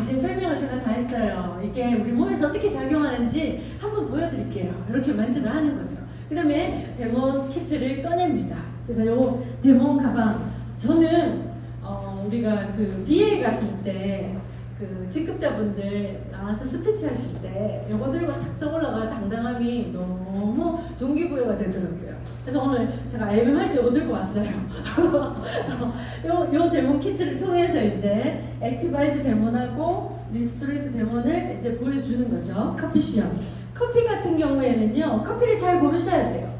A: 설명을 제가 다 했어요. 이게 우리 몸에서 어떻게 작용하는지 한번 보여드릴게요. 이렇게 멘트를 하는 거죠. 그 다음에 데몬 키트를 꺼냅니다. 그래서 요 데몬 가방. 저는 우리가 그 BA 갔을 때 그 직급자분들 나와서 스피치 하실 때 요거 들고 탁 떠올라가 당당함이 너무 동기부여가 되더라고요. 그래서 오늘 제가 MM 할 때 요거 들고 왔어요. 요 데몬 키트를 통해서 이제 액티바이즈 데몬하고 리스토레이트 데몬을 이제 보여주는 거죠. 커피 시험. 커피 같은 경우에는요, 커피를 잘 고르셔야 돼요.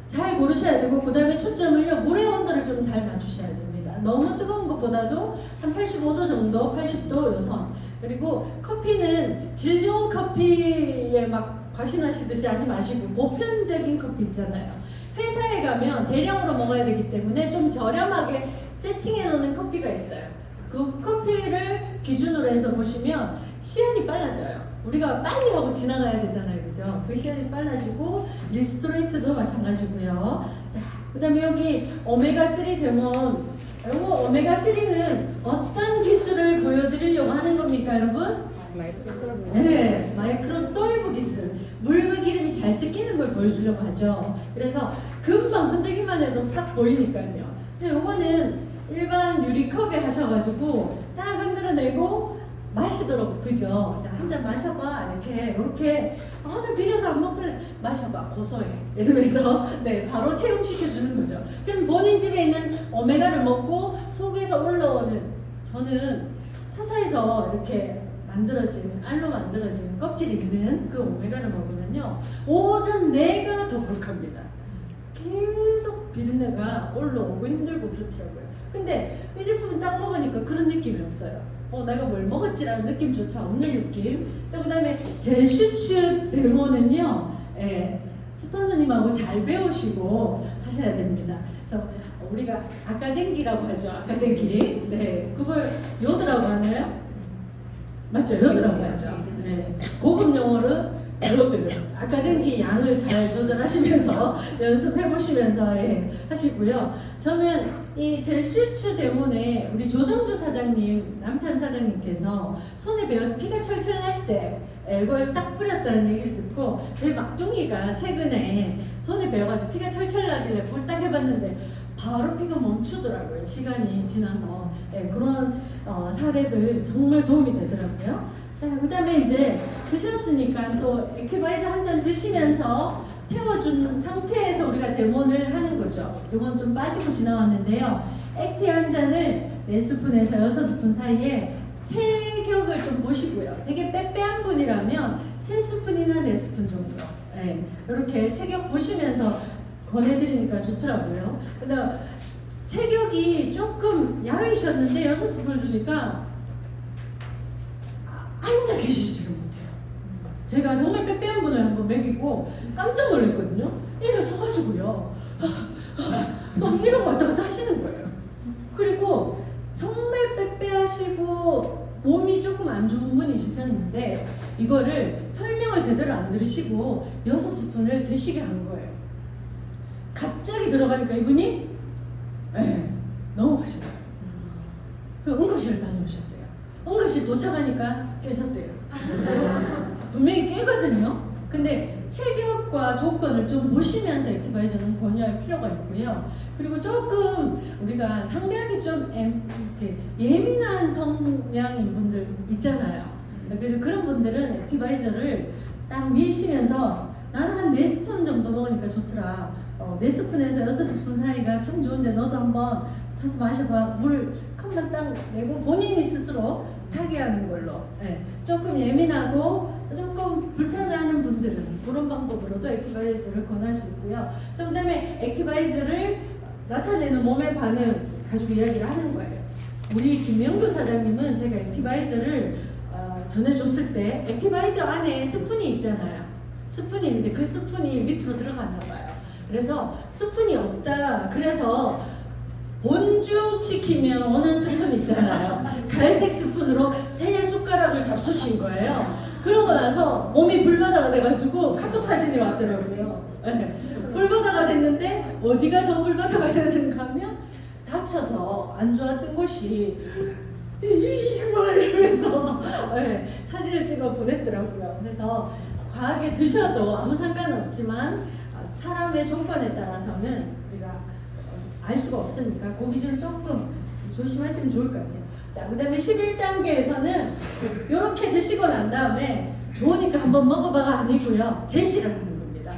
A: 잘 고르셔야 되고, 그 다음에 초점을요, 물의 온도를 좀 잘 맞추셔야 됩니다. 너무 뜨거운 것보다도 한 85도 정도, 80도 요선. 그리고 커피는 질 좋은 커피에 막 과신하시듯이 하지 마시고, 보편적인 커피 있잖아요. 회사에 가면 대량으로 먹어야 되기 때문에 좀 저렴하게 세팅해 놓는 커피가 있어요. 그 커피를 기준으로 해서 보시면 시간이 빨라져요. 우리가 빨리 하고 지나가야 되잖아요. 그죠? 그 시간이 빨라지고 리스토레이트도 마찬가지고요. 자, 그 다음에 여기 오메가3 데몬. 요거 오메가3는 어떤 기술을 보여드리려고 하는 겁니까, 여러분? 네, 마이크로솔브 기술. 물과 기름이 잘 섞이는 걸 보여주려고 하죠. 그래서 금방 흔들기만 해도 싹 보이니까요. 근데 요거는 일반 유리컵에 하셔가지고 딱 흔들어내고 마시도록, 그죠? 자, 한 잔 마셔봐. 이렇게 나 비려서 안 먹을래. 마셔봐. 고소해. 이러면서 네, 바로 체험시켜주는 거죠. 그럼 본인 집에 있는 오메가를 먹고 속에서 올라오는, 저는 타사에서 이렇게 만들어진, 알로 만들어진 껍질이 있는 그 오메가를 먹으면요, 오전 내가 더부룩합니다. 계속 비린내가 올라오고 힘들고 그렇더라고요. 근데 이 제품은 딱 먹으니까 그런 느낌이 없어요. 내가 뭘 먹었지라는 느낌조차 없는 느낌. 자, 그 다음에 젤슈츠 데모는요, 스폰서님하고 잘 배우시고 하셔야 됩니다. 그래서 우리가 아까쟁기라고 하죠. 아까쟁기. 네, 그걸 요드라고 하나요? 맞죠? 요드라고 하죠. 네, 고급 용어로 요드. 아까쟁기 양을 잘 조절하시면서 연습해보시면서 하시고요. 저는 이 젤슈츠 데몬에 우리 조정주 사장님, 남편 사장님께서 손에 베어서 피가 철철 날 때 이걸 딱 뿌렸다는 얘기를 듣고 저희 막둥이가 최근에 손에 베어가지고 피가 철철 나길래 그걸 딱 해봤는데 바로 피가 멈추더라고요. 시간이 지나서. 그런 사례들 정말 도움이 되더라고요. 자, 그 다음에 이제 드셨으니까 또 액티바이저 한 잔 드시면서 태워준 상태에서 우리가 데몬을 하는 거죠. 이건 좀 빠지고 지나왔는데요. 액티 한 잔을 4스푼에서 6스푼 사이에 체격을 좀 보시고요. 되게 빼빼한 분이라면 3스푼이나 4스푼 정도. 이렇게 체격 보시면서 권해드리니까 좋더라고요. 그다음 체격이 조금 야이셨는데 6스푼을 주니까 앉아 계시지를 못해요. 제가 정말 빼빼한 분을 한번 먹이고 깜짝 놀랐거든요. 일어서가지고요. 막 이러고 왔다 갔다 하시는 거예요. 그리고 정말 빼빼하시고 몸이 조금 안 좋은 분이셨는데 이거를 설명을 제대로 안 들으시고 6스푼을 드시게 한 거예요. 갑자기 들어가니까 이분이 넘어가신 거예요. 그리고 응급실을 다녀오셨대요. 응급실 도착하니까 깨셨대요. 분명히 깨거든요. 근데 체격과 조건을 좀 보시면서 액티바이저는 권유할 필요가 있고요. 그리고 조금 우리가 상대하기 좀 이렇게 예민한 성향인 분들 있잖아요. 그래서 그런 분들은 액티바이저를 딱 미시면서 나는 한 4스푼 정도 먹으니까 좋더라. 4스푼에서 6스푼 사이가 참 좋은데 너도 한번 타서 마셔봐. 물 컵만 딱 내고 본인이 스스로 타게 하는 걸로. 네. 조금 예민하고 조금 불편해하는 분들은 그런 방법으로도 액티바이저를 권할 수 있고요. 그 다음에 액티바이저를 나타내는 몸의 반응 가지고 이야기를 하는 거예요. 우리 김명규 사장님은 제가 액티바이저를 전해줬을 때 액티바이저 안에 스푼이 있잖아요. 스푼이 있는데 그 스푼이 밑으로 들어갔나 봐요. 그래서 스푼이 없다. 그래서 본죽시키면 오는 스푼 있잖아요. 갈색 스푼으로 3숟가락을 잡수신 거예요. 그러고 나서 몸이 불바다가 돼가지고 카톡 사진이 왔더라고요. 네. 불바다가 됐는데 어디가 더 불바다가 되는가 하면 다쳐서 안 좋았던 곳이 이걸 이러면서 네, 사진을 찍어 보냈더라고요. 그래서 과하게 드셔도 아무 상관없지만 사람의 조건에 따라서는 우리가 알 수가 없으니까 고기줄 조금 조심하시면 좋을 것 같아요. 자, 그 다음에 11단계에서는 이렇게 드시고 난 다음에 좋으니까 한번 먹어봐가 아니고요. 제시를 하는 겁니다.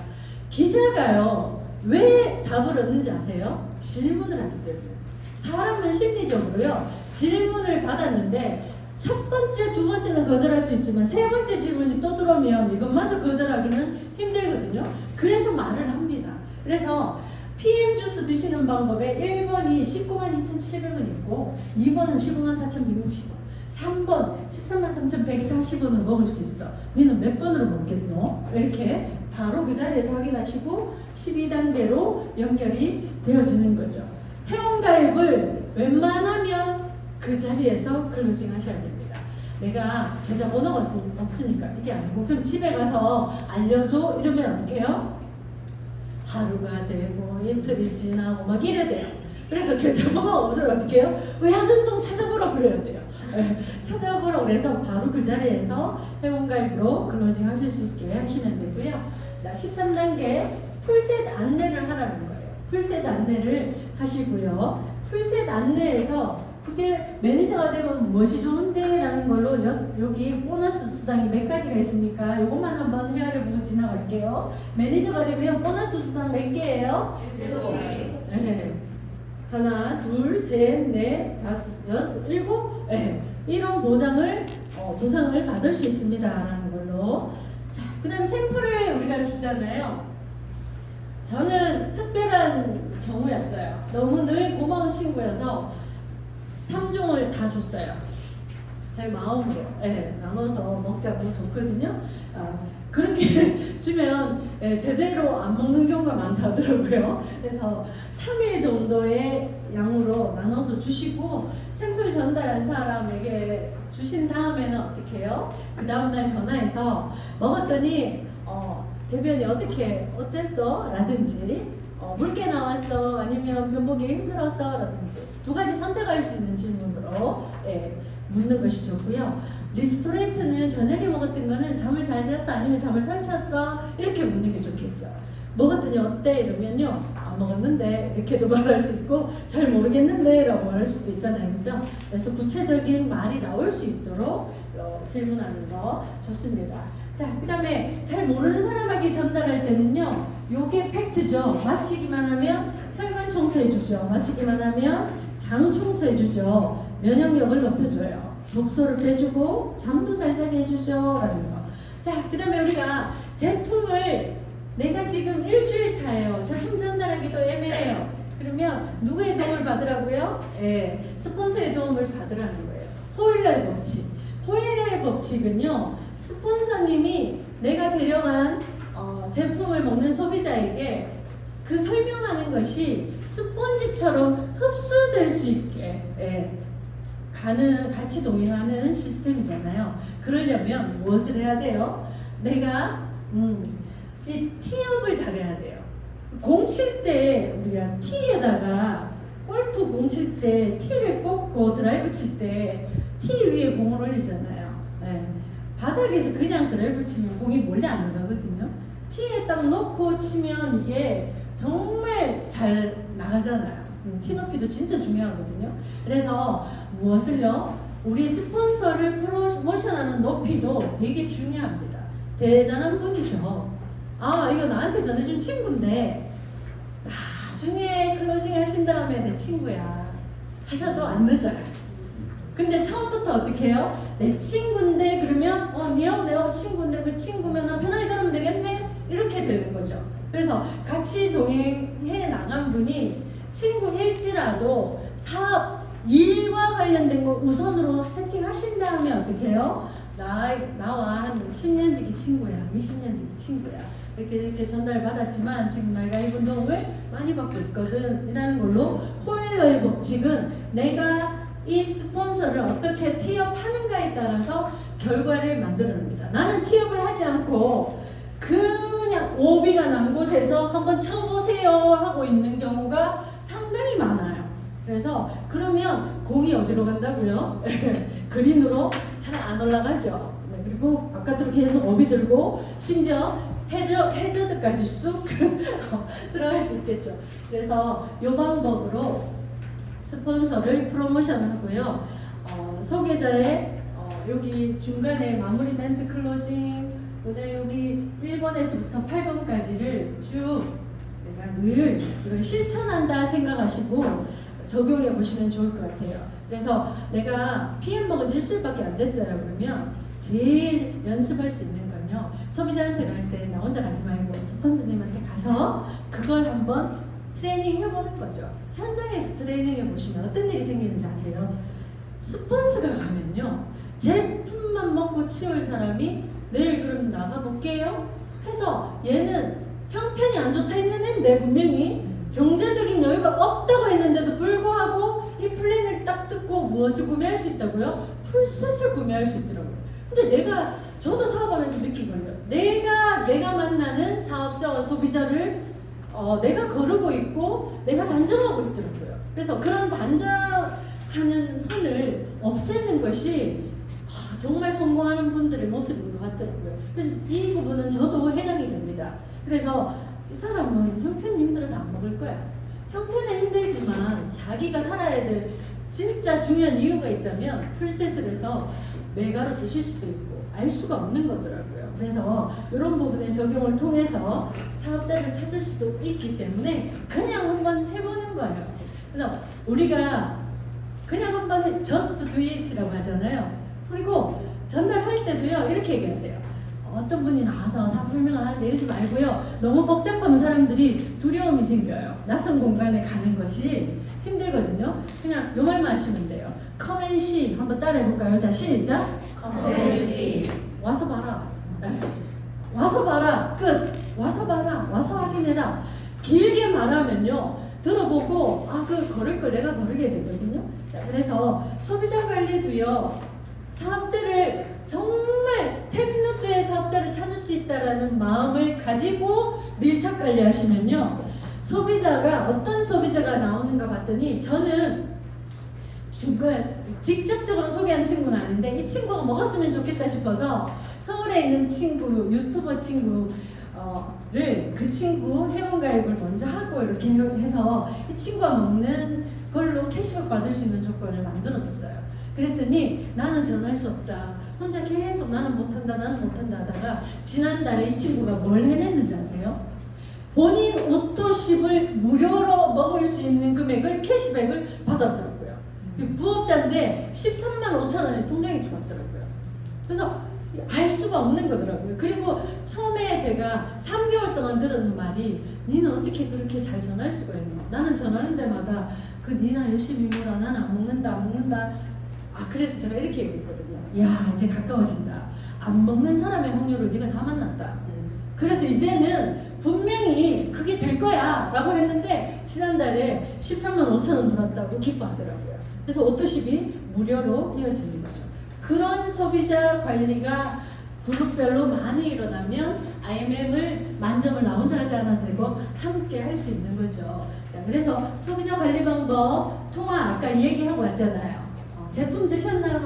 A: 기자가요, 왜 답을 얻는지 아세요? 질문을 하기 때문에. 사람은 심리적으로요, 질문을 받았는데 첫 번째, 두 번째는 거절할 수 있지만 세 번째 질문이 또 들어오면 이것마저 거절하기는 힘들거든요. 그래서 말을 합니다. 그래서 PM 주스 드시는 방법에 1번이 192,700원 있고 2번은 154,160원, 3번 133,140원을 먹을 수 있어. 니는 몇 번으로 먹겠노? 이렇게 바로 그 자리에서 확인하시고 12단계로 연결이 되어지는 거죠. 회원가입을 웬만하면 그 자리에서 클로징 하셔야 됩니다. 내가 계좌번호가 없으니까 이게 아니고 그럼 집에 가서 알려줘 이러면 어떻게 해요? 하루가 되고 이틀이 지나고 막 이래야 돼요. 그래서 계좌번호가 없으면 어떻게 해요? 의학운동 찾아보라고 그래야 돼요. 네, 찾아보라고 그래서 바로 그 자리에서 회원가입으로 클로징 하실 수 있게 하시면 되고요. 자, 13단계 풀셋 안내를 하라는 거예요. 풀셋 안내를 하시고요. 풀셋 안내에서 그게 매니저가 되면 무엇이 좋은데? 라는 걸로 여기 보너스 수당이 몇 가지가 있습니까? 요것만 한번 헤아려보고 지나갈게요. 매니저가 되면 보너스 수당 몇 개예요? 네. 하나, 둘, 셋, 넷, 다섯, 여섯, 일곱. 네. 이런 보상을 받을 수 있습니다. 라는 걸로. 자, 그 다음 샘플을 우리가 주잖아요. 저는 특별한 경우였어요. 너무 늘 고마운 친구여서 3종을 다 줬어요. 제 마음으로 나눠서 먹자고 줬거든요. 그렇게 주면 제대로 안 먹는 경우가 많다더라고요. 그래서 3일 정도의 양으로 나눠서 주시고 샘플 전달한 사람에게 주신 다음에는 어떻게 해요? 그 다음날 전화해서 먹었더니 대변이 어땠어? 라든지 묽게 나왔어? 아니면 변보기 힘들었어? 라든지 두 가지 선택할 수 있는 질문으로 묻는 것이 좋고요. 리스토레이트는 저녁에 먹었던 거는 잠을 잘 잤어? 아니면 잠을 설쳤어? 이렇게 묻는 게 좋겠죠. 먹었더니 어때? 이러면요, 안 먹었는데 이렇게도 말할 수 있고 잘 모르겠는데 라고 말할 수도 있잖아요. 그죠? 그래서 구체적인 말이 나올 수 있도록 질문하는 거 좋습니다. 자, 그 다음에 잘 모르는 사람에게 전달할 때는요, 요게 팩트죠. 마시기만 하면 혈관 청소해주죠. 마시기만 하면 장 청소해주죠. 면역력을 높여줘요. 독소를 빼주고 잠도 잘 자게 해주죠. 라는 거. 자, 그 다음에 우리가 제품을 내가 지금 일주일 차예요. 제품 전달하기도 애매해요. 그러면 누구의 도움을 받으라고요? 스폰서의 도움을 받으라는 거예요. 호일러의 법칙. 호일러의 법칙은요, 스폰서님이 내가 데려간 제품을 먹는 소비자에게 그 설명하는 것이 스폰지처럼 흡수될 수 있게 같이 동행하는 시스템이잖아요. 그러려면 무엇을 해야 돼요? 내가 이 티업을 잘해야 돼요. 공 칠 때 우리가 티에다가 골프 공 칠 때 티를 꽂고 드라이브 칠 때 티 위에 공을 올리잖아요. 바닥에서 그냥 드라이브 치면 공이 멀리 안 나가거든요. 티에 딱 놓고 치면 이게 정말 잘 나가잖아요. 티 높이도 진짜 중요하거든요. 그래서 무엇을요? 우리 스폰서를 프로모션하는 높이도 되게 중요합니다. 대단한 분이셔. 아, 이거 나한테 전해준 친구인데 나중에 클로징 하신 다음에 내 친구야 하셔도 안 늦어요. 근데 처음부터 어떻게 해요? 내 친구인데 그러면 니하고 내하고 친구인데 그 친구면 난 편하게 들으면 되겠네? 이렇게 되는 거죠. 그래서 같이 동행해 나간 분이 친구일지라도 사업 일과 관련된 거 우선으로 세팅하신 다음에 어떻게 해요? 나와 한 10년지기 친구야, 20년지기 친구야. 이렇게 전달받았지만 지금 내가 이분 도움을 많이 받고 있거든 이라는 걸로 호일러의 법칙은 내가 이 스폰서를 어떻게 티업하는가에 따라서 결과를 만들어냅니다. 나는 티업을 하지 않고 그냥 오비가 난 곳에서 한번 쳐보세요 하고 있는 경우가 상당히 많아요. 그래서 그러면 공이 어디로 간다고요? 그린으로 잘 안 올라가죠. 네, 그리고 바깥으로 계속 오비 들고 심지어 해저드까지 쑥 들어갈 수 있겠죠. 그래서 이 방법으로 스폰서를 프로모션하고요. 소개자의 여기 중간에 마무리 멘트 클로징, 그다음에 여기 1번에서부터 8번까지를 쭉 내가 늘 이걸 실천한다 생각하시고 적용해 보시면 좋을 것 같아요. 그래서 내가 PM 먹은 지 일주일밖에 안 됐어요. 그러면 제일 연습할 수 있는 건요. 소비자한테 갈 때 나 혼자 가지 말고 스폰서님한테 가서 그걸 한번 트레이닝 해보는 거죠. 현장에서 트레이닝 해보시면 어떤 일이 생기는지 아세요? 스폰서가 가면요. 제품만 먹고 치울 사람이 내일 그럼 나가볼게요 해서 얘는 형편이 안 좋다 했는데 분명히 경제적인 여유가 없다고 했는데도 불구하고 이 플랜을 딱 듣고 무엇을 구매할 수 있다고요? 풀셋을 구매할 수 있더라고요. 근데 저도 사업하면서 느낀 거예요. 내가 만나는 사업자와 소비자를 내가 거르고 있고 내가 단정하고 있더라고요. 그래서 그런 단정하는 선을 없애는 것이 정말 성공하는 분들의 모습인 것 같더라고요. 그래서 이 부분은 저도 해당이 됩니다. 그래서 이 사람은 형편이 힘들어서 안 먹을 거야. 형편은 힘들지만 자기가 살아야 될 진짜 중요한 이유가 있다면 풀셋을 해서 메가로 드실 수도 있고 알 수가 없는 거더라고요. 그래서 이런 부분의 적용을 통해서 사업자를 찾을 수도 있기 때문에 그냥 한번 해보는 거예요. 그래서 우리가 그냥 한번 just do it이라고 하잖아요. 그리고 전달할 때도요 이렇게 얘기하세요. 어떤 분이 나와서 사업 설명을 하는데 이러지 말고요. 너무 복잡하면 사람들이 두려움이 생겨요. 낯선 공간에 가는 것이 힘들거든요. 그냥 요 말만 하시면 돼요. Come and see. 한번 따라해볼까요? 자, 시작. Come and see. 와서 봐라. 와서 봐라. 끝. 와서 봐라. 와서 확인해라. 길게 말하면요. 들어보고 걸을 걸 내가 거르게 되거든요. 자, 그래서 소비자 관리도요. 사업자를 정말 탭노트의 사업자를 찾을 수 있다라는 마음을 가지고 밀착 관리하시면요. 소비자가 어떤 소비자가 나오는가 봤더니 저는 직접적으로 소개한 친구는 아닌데 이 친구가 먹었으면 좋겠다 싶어서 서울에 있는 친구, 유튜버 친구를 그 친구 회원가입을 먼저 하고 이렇게 해서 이 친구가 먹는 걸로 캐시백 받을 수 있는 조건을 만들어줬어요. 그랬더니 나는 전할 수 없다. 혼자 계속 나는 못한다 하다가 지난달에 이 친구가 뭘 해냈는지 아세요? 본인 오토십을 무료로 먹을 수 있는 금액을 캐시백을 받았더라고요. 부업자인데 13만 5천 원이 통장에 들어왔더라고요. 그래서 알 수가 없는 거더라고요. 그리고 처음에 제가 3개월 동안 들었는 말이 니는 어떻게 그렇게 잘 전할 수가 있노? 나는 전하는 데마다 니나 열심히 먹어라. 나는 안 먹는다. 그래서 제가 이렇게 얘기했거든요. 야, 이제 가까워진다. 안 먹는 사람의 확률을 네가 다 만났다. 그래서 이제는 분명히 그게 될 거야 라고 했는데 지난달에 13만 5천 원 들었다고 기뻐하더라고요. 그래서 오토십이 무료로 이어지는 거죠. 그런 소비자 관리가 그룹별로 많이 일어나면 IMM을 만점을 나 혼자 하지 않아도 되고 함께 할 수 있는 거죠. 자, 그래서 소비자 관리 방법 통화 아까 얘기하고 왔잖아요. 제품 드셨나요?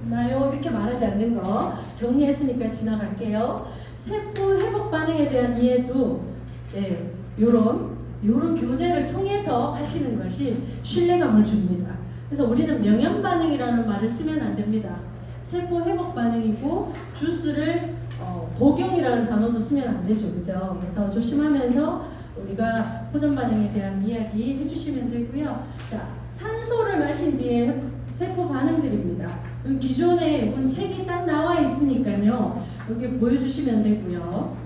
A: 나요? 이렇게 말하지 않는 거 정리했으니까 지나갈게요. 세포 회복 반응에 대한 이해도 요런 교재를 통해서 하시는 것이 신뢰감을 줍니다. 그래서 우리는 명현 반응이라는 말을 쓰면 안 됩니다. 세포 회복 반응이고 주스를 복용이라는 단어도 쓰면 안 되죠, 그죠? 그래서 조심하면서 우리가 호전 반응에 대한 이야기 해주시면 되고요. 자, 산소를 마신 뒤에 세포 반응들입니다. 기존에 이건 책이 딱 나와 있으니까요. 여기 보여주시면 되고요.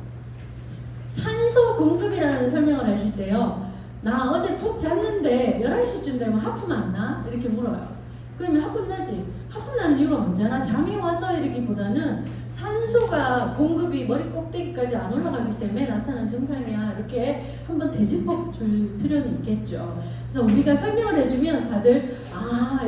A: 산소 공급이라는 설명을 하실 때요. 나 어제 푹 잤는데 11시쯤 되면 하품 안 나? 이렇게 물어요. 그러면 하품 나지. 하품 나는 이유가 뭔지나 잠이 와서 이러기보다는 산소가 공급이 머리 꼭대기까지 안 올라가기 때문에 나타나는 증상이야. 이렇게 한번 되짚어 줄 필요는 있겠죠. 그래서 우리가 설명을 해주면 다들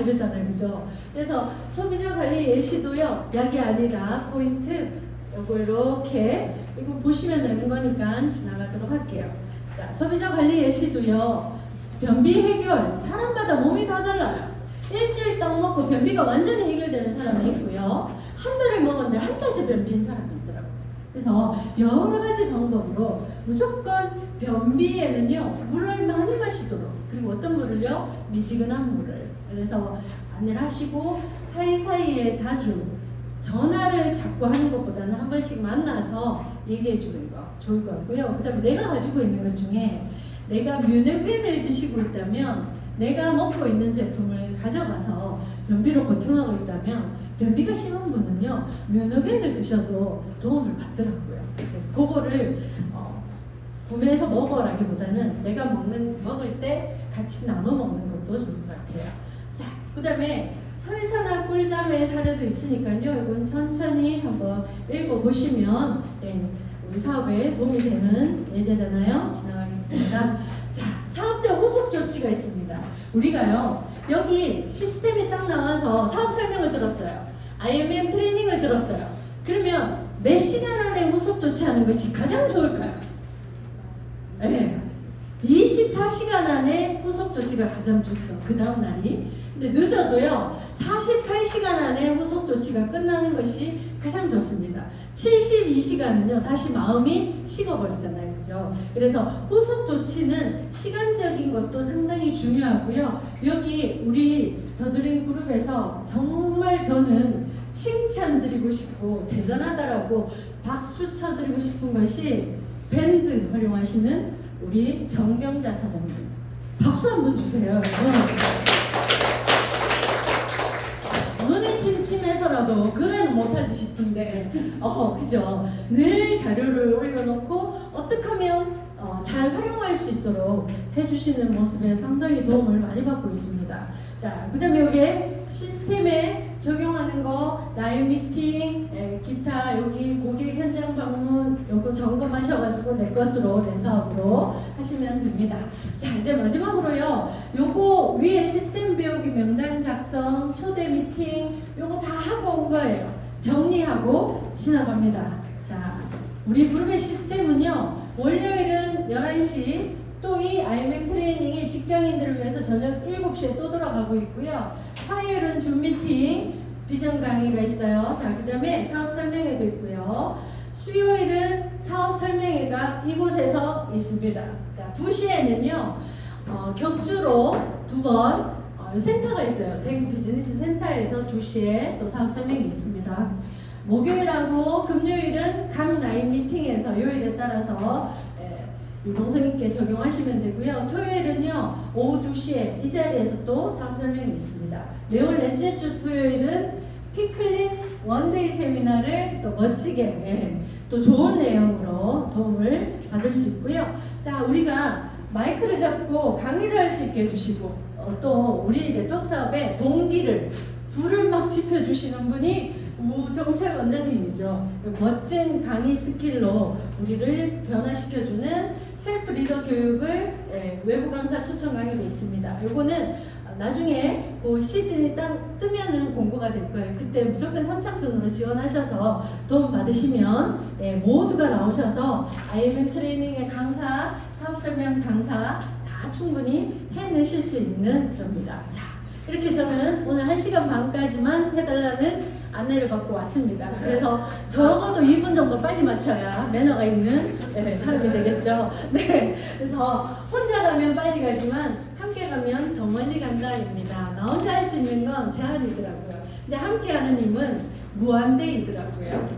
A: 이러잖아요. 그죠? 그래서 소비자 관리 예시도요. 약이 아니라 포인트 요거 이렇게 이거 보시면 되는 거니까 지나가도록 할게요. 자, 소비자 관리 예시도요. 변비 해결 사람마다 몸이 다 달라요. 일주일 딱 먹고 변비가 완전히 해결되는 사람이 있고요. 한 달을 먹었는데 한 달째 변비인 사람이 있더라고요. 그래서 여러 가지 방법으로 무조건 변비에는요 물을 많이 마시도록, 그리고 어떤 물을요? 미지근한 물을. 그래서 안내를 하시고 사이사이에 자주 전화를 자꾸 하는 것보다는 한 번씩 만나서 얘기해 주는 거 좋을 것 같고요. 그 다음에 내가 가지고 있는 것 중에 내가 뮤너겐을 드시고 있다면, 내가 먹고 있는 제품을 가져가서 변비로 고통하고 있다면 변비가 심한 분은요 뮤너겐을 드셔도 도움을 받더라고요. 그래서 그거를 구매해서 먹어라기보다는 내가 먹을 때 같이 나눠 먹는 것도 좋을 것 같아요. 자, 그 다음에 설사나 꿀잠의 사례도 있으니까요. 이건 천천히 한번 읽어보시면 우리 사업에 도움이 되는 예제잖아요. 지나가겠습니다. 자, 사업자 후속 조치가 있습니다. 우리가요 여기 시스템이 딱 나와서 사업 설명을 들었어요. IMM 트레이닝을 들었어요. 그러면 몇 시간 안에 후속 조치하는 것이 가장 좋을까요? 네. 24시간 안에 후속 조치가 가장 좋죠. 그 다음 날이. 근데 늦어도요 48시간 안에 후속 조치가 끝나는 것이 가장 좋습니다. 72시간은요 다시 마음이 식어버리잖아요. 그죠? 그래서 후속 조치는 시간적인 것도 상당히 중요하고요. 여기 우리 더드림 그룹에서 정말 저는 칭찬드리고 싶고 대단하다라고 박수 쳐드리고 싶은 것이 밴드 활용하시는 우리 정경자 사장님. 박수 한번 주세요. 눈이 침침해서라도 그래는 못하지 싶은데 그죠? 늘 자료를 올려놓고 어떻게 하면 잘 활용할 수 있도록 해주시는 모습에 상당히 도움을 많이 받고 있습니다. 자, 그 다음에 여기 시스템에 적용하는 거, 라이브 미팅, 기타 여기 고객 현장 방문 요거 점검하셔가지고 내 것으로 내 사업으로 하시면 됩니다. 자, 이제 마지막으로요. 요거 위에 시스템 배우기 명단 작성, 초대 미팅 요거 다 하고 온 거예요. 정리하고 지나갑니다. 자, 우리 그룹의 시스템은요. 월요일은 11시 또 이 IMM 트레이닝이 직장인들을 위해서 저녁 7시에 또 들어가고 있고요. 화요일은 줌 미팅, 비전 강의가 있어요. 자, 그 다음에 사업 설명회도 있고요. 수요일은 사업 설명회가 이곳에서 있습니다. 자, 2시에는요, 격주로 2번 센터가 있어요. 대구 비즈니스 센터에서 2시에 또 사업 설명회 있습니다. 목요일하고 금요일은 각 라인 미팅에서 요일에 따라서 유동성 있게 적용하시면 되고요. 토요일은요 오후 2시에 이 자리에서 또 사업 설명이 있습니다. 매월 넷째 주 토요일은 피클린 원데이 세미나를 또 멋지게 또 좋은 내용으로 도움을 받을 수 있고요. 자, 우리가 마이크를 잡고 강의를 할 수 있게 해주시고 또 우리 네트워크 사업의 동기를 불을 막 지펴주시는 분이 우정철 원장님이죠. 멋진 강의 스킬로 우리를 변화시켜주는 셀프 리더 교육을 외부 강사 초청 강의로 있습니다. 요거는 나중에 그 시즌이 딱 뜨면은 공고가 될 거예요. 그때 무조건 선착순으로 지원하셔서 도움 받으시면 모두가 나오셔서 IMM 트레이닝의 강사, 사업 설명 강사 다 충분히 해내실 수 있는 겁니다. 자, 이렇게 저는 오늘 1시간 반까지만 해달라는 안내를 받고 왔습니다. 그래서 적어도 2분 정도 빨리 맞춰야 매너가 있는 사람이 되겠죠. 네, 그래서 혼자 가면 빨리 가지만 함께 가면 더 멀리 간다입니다. 나 혼자 할 수 있는 건 제한이더라고요. 근데 함께 하는 힘은 무한대이더라고요.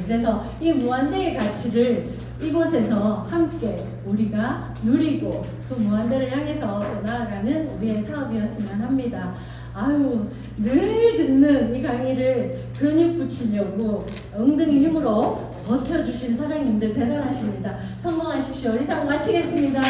A: 그래서 이 무한대의 가치를 이곳에서 함께 우리가 누리고 그 무한대를 향해서 또 나아가는 우리의 사업이었으면 합니다. 아유, 늘 듣는 이 강의를 근육 붙이려고 엉덩이 힘으로 버텨주신 사장님들 대단하십니다. 성공하십시오. 이상 마치겠습니다.